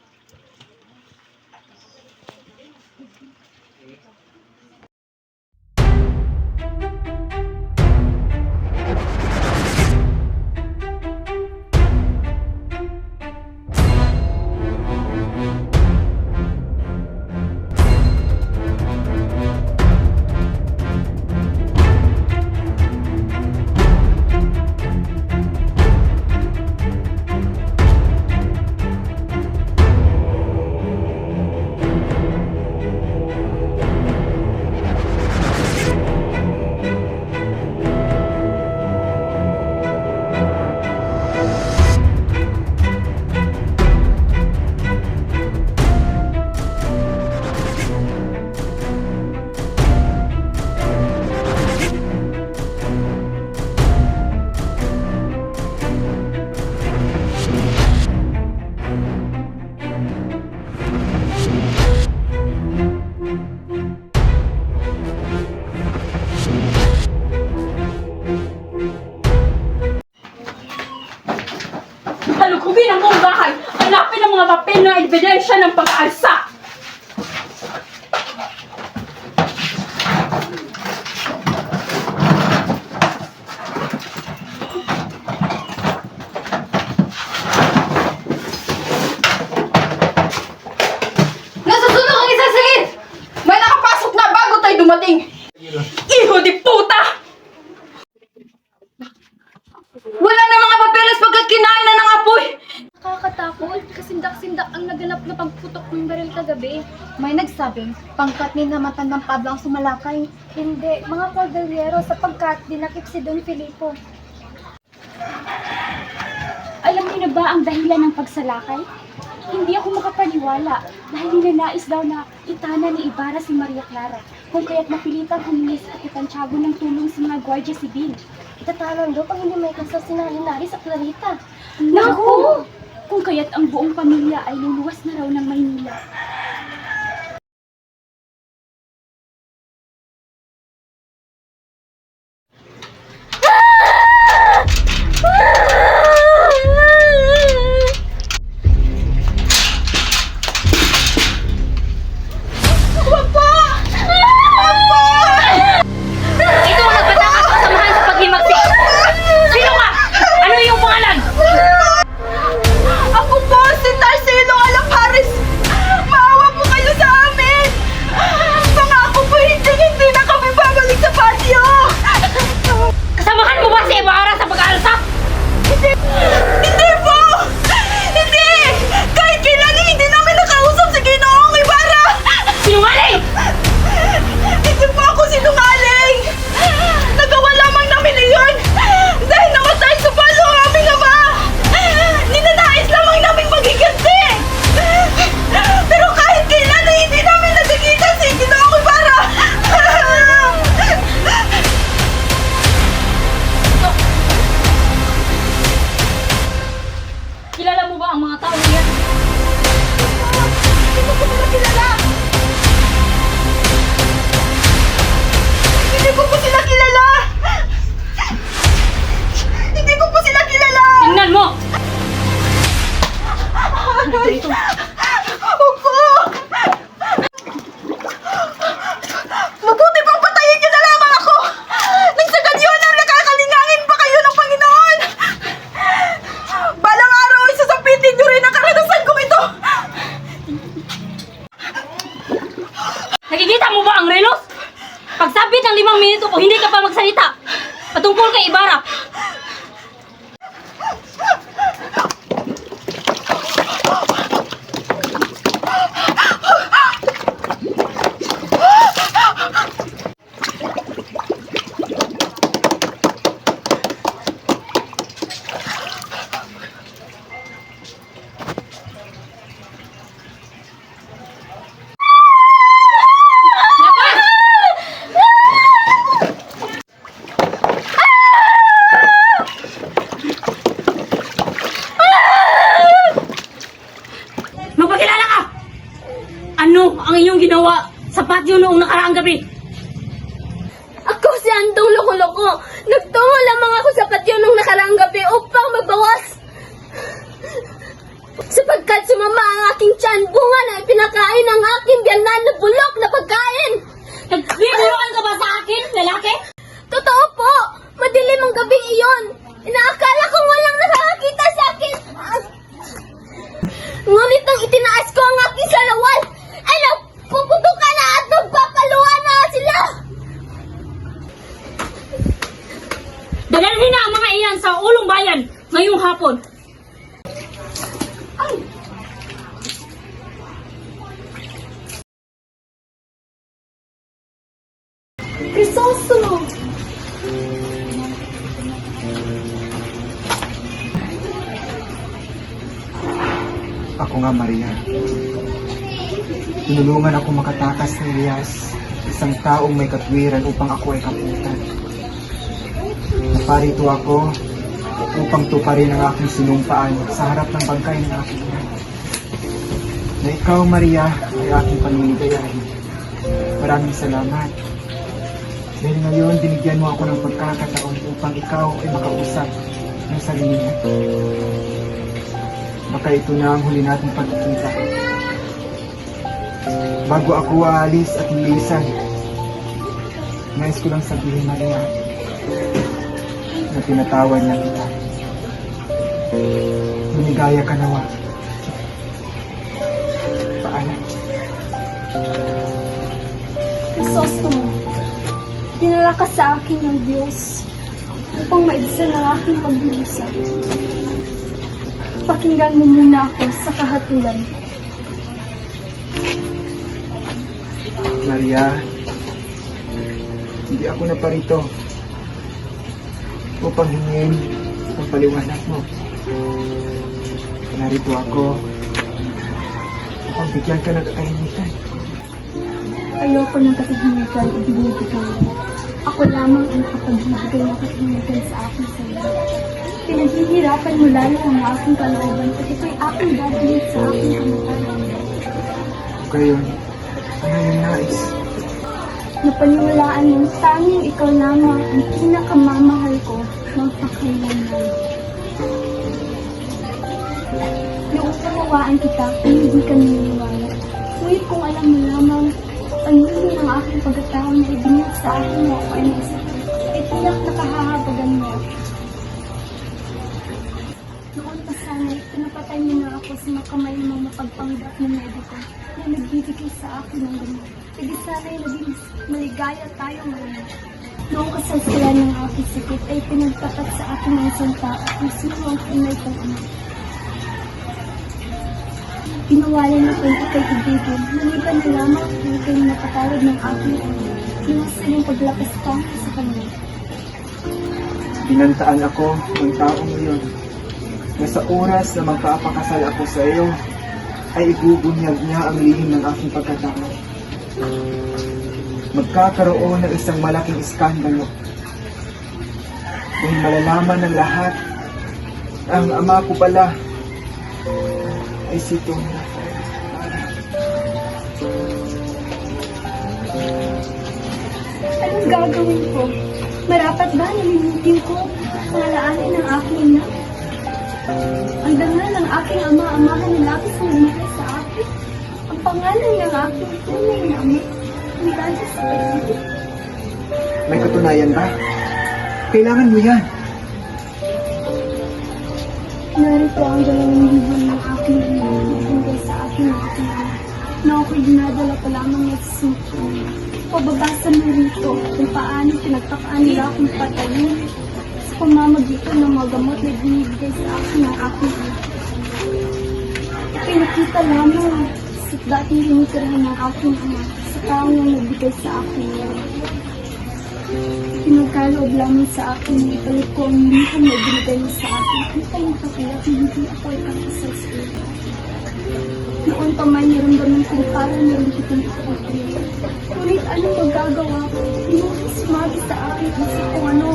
Halugugin ang buong bahay! Hanapin ang mga papel na ebidensya ng pag-aalsa! Nasusunog ang isang singit! May nakapasok na bago tayo dumating! Iho di puta! Wala na mga papeles pagkat kinain na ng apoy! Nakakatakot, kasindak-sindak ang naganap na pagputok ng baril kagabi. May nagsabing, pangkat ni namatan ng Pablo ang sumalakay. Hindi, mga Cordillero sapagkat dinakip si Don Filipo. Alam niyo na ba ang dahilan ng pagsalakay? Hindi ako makapaniwala dahil ninanais daw na itana ni Ibarra si Maria Clara kung kaya't napilitan humingi sa Kapitan Tiago ng tulong sa mga Guardia Civil. Itatalan daw pag hindi may kasal si Nari sa Clarita. Naku! Kung kaya't ang buong pamilya ay luluwas na raw ng Maynila. Ito ang nagpatakas ng samahan sa paghimagsik. Sino ka? Ano yung pangalan? Ako po si Tarsilo Alapares! Nakikita mo ba ang relos? Pagsabit ng 5 minuto ko, hindi ka pa magsalita. Patungkol kay Ibarra. Magpakilala ka! Ano ang iyong ginawa sa patio noong nakaraang gabi? Ako si Andong Loko-Loko. Nagtungo lamang ako sa patio nung nakaraang gabi upang magbawas. Sapagkat sumama ang aking tiyan, bunga na ipinakain ng aking biyanan na bulok na pagkain. Nagbibulokan ka ba sa akin, lalaki? Totoo po! Madilim ang gabi iyon. Inaakala kong walang nakakakita sa akin. Ngunit nang itinaas ko ang aking salawan, ay nagpuputukan na at nagpapaluan na sila. Dadalhin na ang mga iyan sa ulong bayan ngayong hapon. Crisostomo! Ako nga, Maria. Tinulungan ako makatakas ni Elias, isang taong may katwiran upang ako ay kaputan. Naparito ako upang tuparin ang aking sinumpaan sa harap ng bangkay ng aking ina. Na ikaw, Maria, ay aking panungayahin. Maraming salamat. Dahil ngayon, binigyan mo ako ng pagkakataon upang ikaw ay makausap ng sarili mo. Baka ito na ang huli nating pagkikita. Bago ako aalis at lilisan, nais ko lang sabihin, Maria, na tinatawad na kita. Lumigaya ka nawa. Paalam. Crisostomo, dinala ka sa akin ng Diyos upang maibsan ang aking pag-iisa. Pakinggan mo muna ako sa kahatulan. Maria, hindi ako naparito upang hingin ang paliwanag mo. Narito ako upang bigyan ka ng katahimikan. Ayoko ng katahimikan o binibigay. Ako lamang ang nakapagbibigay ng katahimikan sa aking sarili. Pinaghihirapan mo lalo ang aking kalooban at ito'y aking dadalhin sa aking kamatayan. Ngayon, ano yung nais? Napaniwalaan mong tanging ikaw lamang ang pinakamamahal ko ng pakailanman. Nauunawaan kita kung hindi ka naniniwala. Ngunit kung alam mo lamang, panunin ang aking pagkatao na ibinig sa akin mo ako ay naisipin, ay tiyak na kahahabagan mo. Noon pa sana, pinapatay mo na ako sa makamay ng mga mapagpanggap na mediko na nagbibigay sa akin ng gamot. Hindi sana'y naging maligaya tayo ngayon. Noong kasalsalan ng aking sakit ay pinagtapat sa akin ng isang tao kung sino ang tunay kong ama. Pinawalan ako yung ikay-ibigin, naliban na lamang kung ikay napatawad ng aking ama. Iwasan yung paglakas ka sa kanya. Binantaan ako ng taong iyon na sa oras na magpapakasal ako sa iyo, ay igugunyag niya ang lihim ng aking pagkatao. Magkakaroon ng isang malaking iskandalo. Dahil malalaman ng lahat, ang ama ko pala ay si Tom Rafael. Anong gagawin ko? Marapat ba nalilimutin ko ang alaanin ng aking ina? Ang dangal ng aking ama-amahan na lapis ang lumaki sa akin. Ang pangalan ng aking tunay na ama. Ang dahil sa pag-ibig. May katunayan ba? Kailangan mo yan. Narito ang 2,000 ng aking ina na ibigay sa akin ng aking ama. na ako'y dinadala pa lamang ng suko. Pababasa mo rito kung paano pinagtakaan nila akong patayin sa pamamagitan ng mga gamot na binibigay sa akin ng aking ina. Pinakita lamang sa dating tinitirahan ng aking ama sa taong na nagbigay sa akin. Pinagkaloob lamang sa akin na ipalit ko ang liham na binigay niya sa akin. Ang pagkakalat na hindi ako ay kakasal sa iyo. Noon pa man naramdaman kong parang narikitin ako sa iyo. Ngunit anong magagawa ko? Hindi mo sumabi sa akin kung ano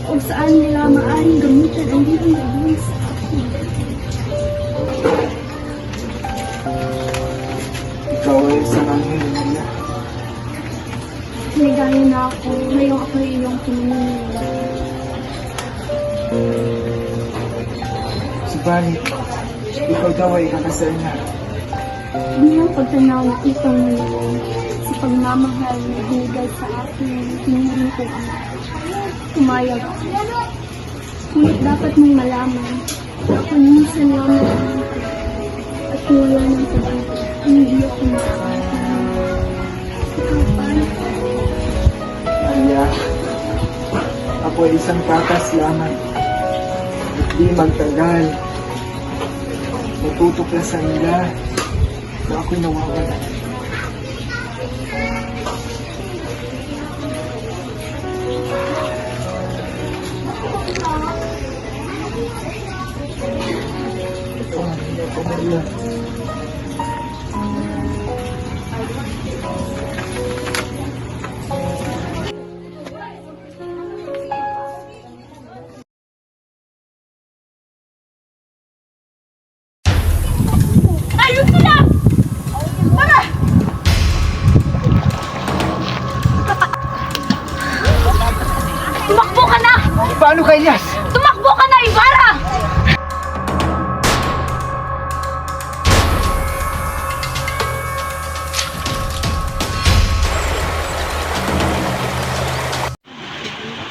o saan nila maaaring gamitin ang liham na binigay sa akin. Ikaw ay isang anghel, Maria. Nagaya na ako. Ngayong ako ay iyong pinaniniwala. Subalit, ikaw daw ay kakasal na. Hindi ang pagtanaw na itong ngayon sa pagmamahal na binigay sa akin ng piniling ko ama. Pumayag ako. Ngunit dapat mong malaman na ako minsan lamang ako at wala ng pag-ibig. Hindi ako makakatawa. Ikaw paano? Maria, ako ay isang takas lamang. At di magtagal, matutuklasan nila na ako'y nawawala. Ito ang hirap ko, Maria. Ayun sila! Tara! Tumakbo ka na! Paano kay Elias? Tumakbo ka na, Ibarra!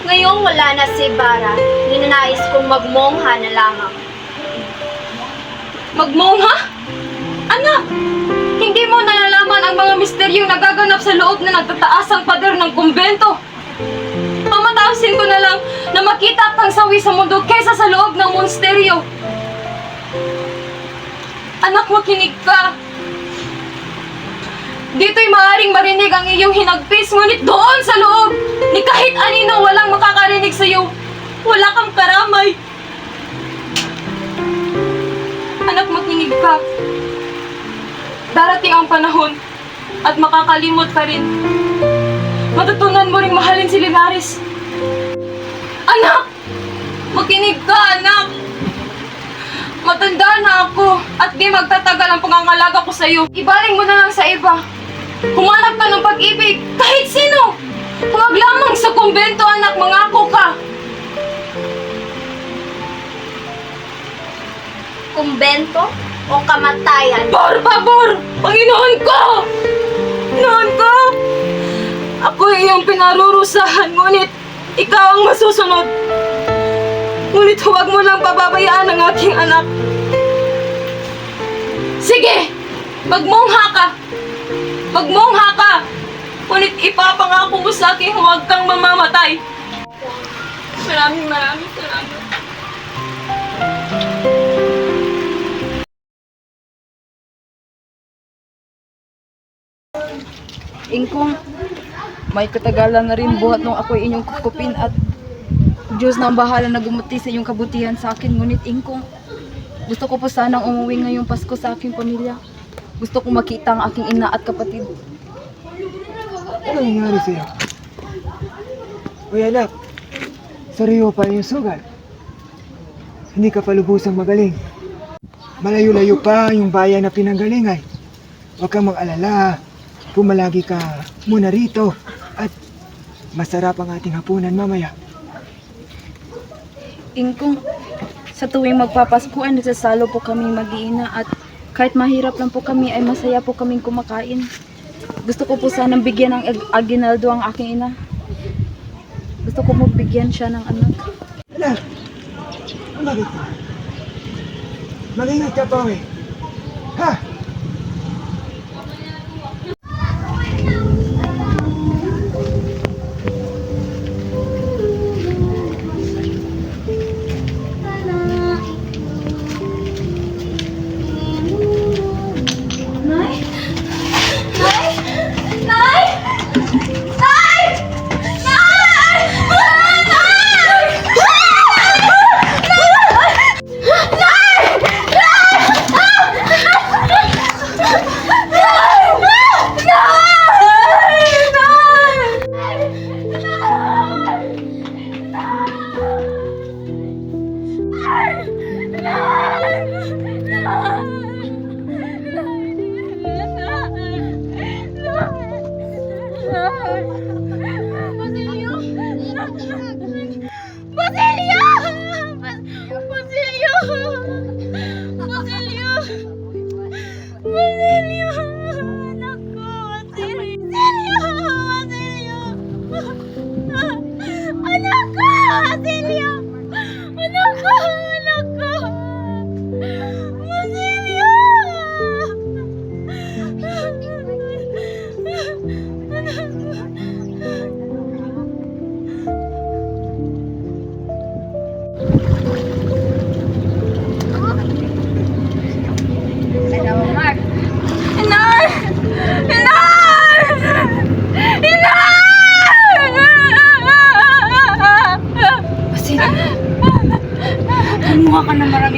Ngayong wala na si Ibarra, ninanais kong magmongha na lamang. Magmongha? Anak! Hindi mo nalalaman ang mga misteryong nagaganap sa loob na nagtataasang pader ng kumbento. Pamatausin ko na lang na makita at sawi sa mundo kaysa sa loob ng monsteryo. Anak, makinig ka. Dito'y maaaring marinig ang iyong hinagpis, ngunit doon sa loob, ni kahit anino walang makakarinig sa iyo. Wala kang karamay. Anak, makinig ka. Darating ang panahon at makakalimot ka rin. Matutunan mo ring mahalin si Linares. Anak! Makinig ka, anak! Matanda na ako at di magtatagal ang pangangalaga ko sa iyo. Ibaling mo na lang sa iba. Humanap ka ng pag-ibig kahit sino. Huwag lamang sa kumbento, anak, mangako ka. Kumbento o kamatayan? Por favor! Panginoon ko! Panginoon ko! Ako ay iyong pinarurusahan, ngunit ikaw ang masusunod. Ngunit huwag mo lang pababayaan ang aking anak. Sige! Magmongha ka! Magmongha ka! Ngunit ipapangako mo sa akin huwag kang mamamatay. Maraming salamat. Ingkong, may katagalan na rin buhat nung ako'y inyong kukupin at Diyos na ang bahala na gumuti sa inyong kabutihan sa akin. Ngunit Ingkong, gusto ko po sanang umuwi ngayong Pasko sa aking pamilya. Gusto kong makita ang aking ina at kapatid. Ano nangyari sa'yo? Uy anak, sariyo pa yung sugat. Hindi ka pa lubusang magaling. Malayo-layo pa yung bayan na pinanggalingan. Huwag kang mag-alala. Pumalagi ka muna rito at masarap ang ating hapunan mamaya. Ingkong, sa tuwing magpapasko ay nagsasalo po kami mag-iina at kahit mahirap lang po kami ay masaya po kaming kumakain. Gusto ko po sanang bigyan ng aginaldo ang aking ina. Gusto ko magbigyan siya ng anak. Anak, bakit ka? Mag-ingat ka pa, ha?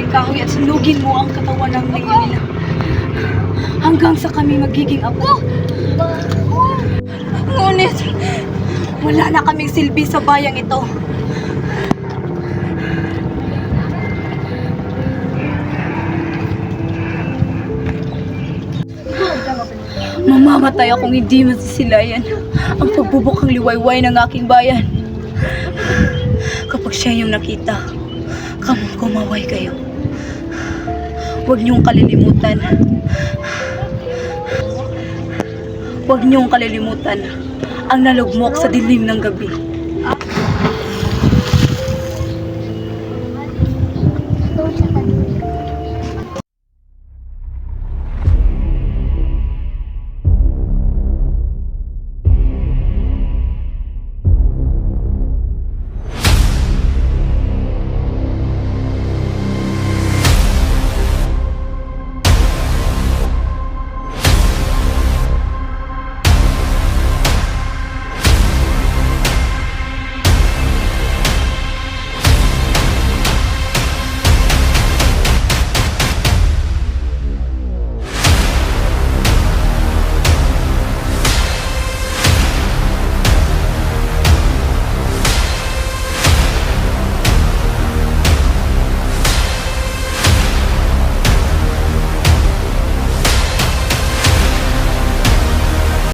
kahoy at sunugin mo ang katawan ng nila. Hanggang sa kami magiging apo. Ngunit, wala na kaming silbi sa bayang ito. Mamamatay akong hindi masisilayan ang pagbubukang liwayway ng aking bayan. Kapag siya yung nakita, kumaway kayo. Huwag niyong kalilimutan. Huwag niyong kalilimutan ang nalugmok sa dilim ng gabi.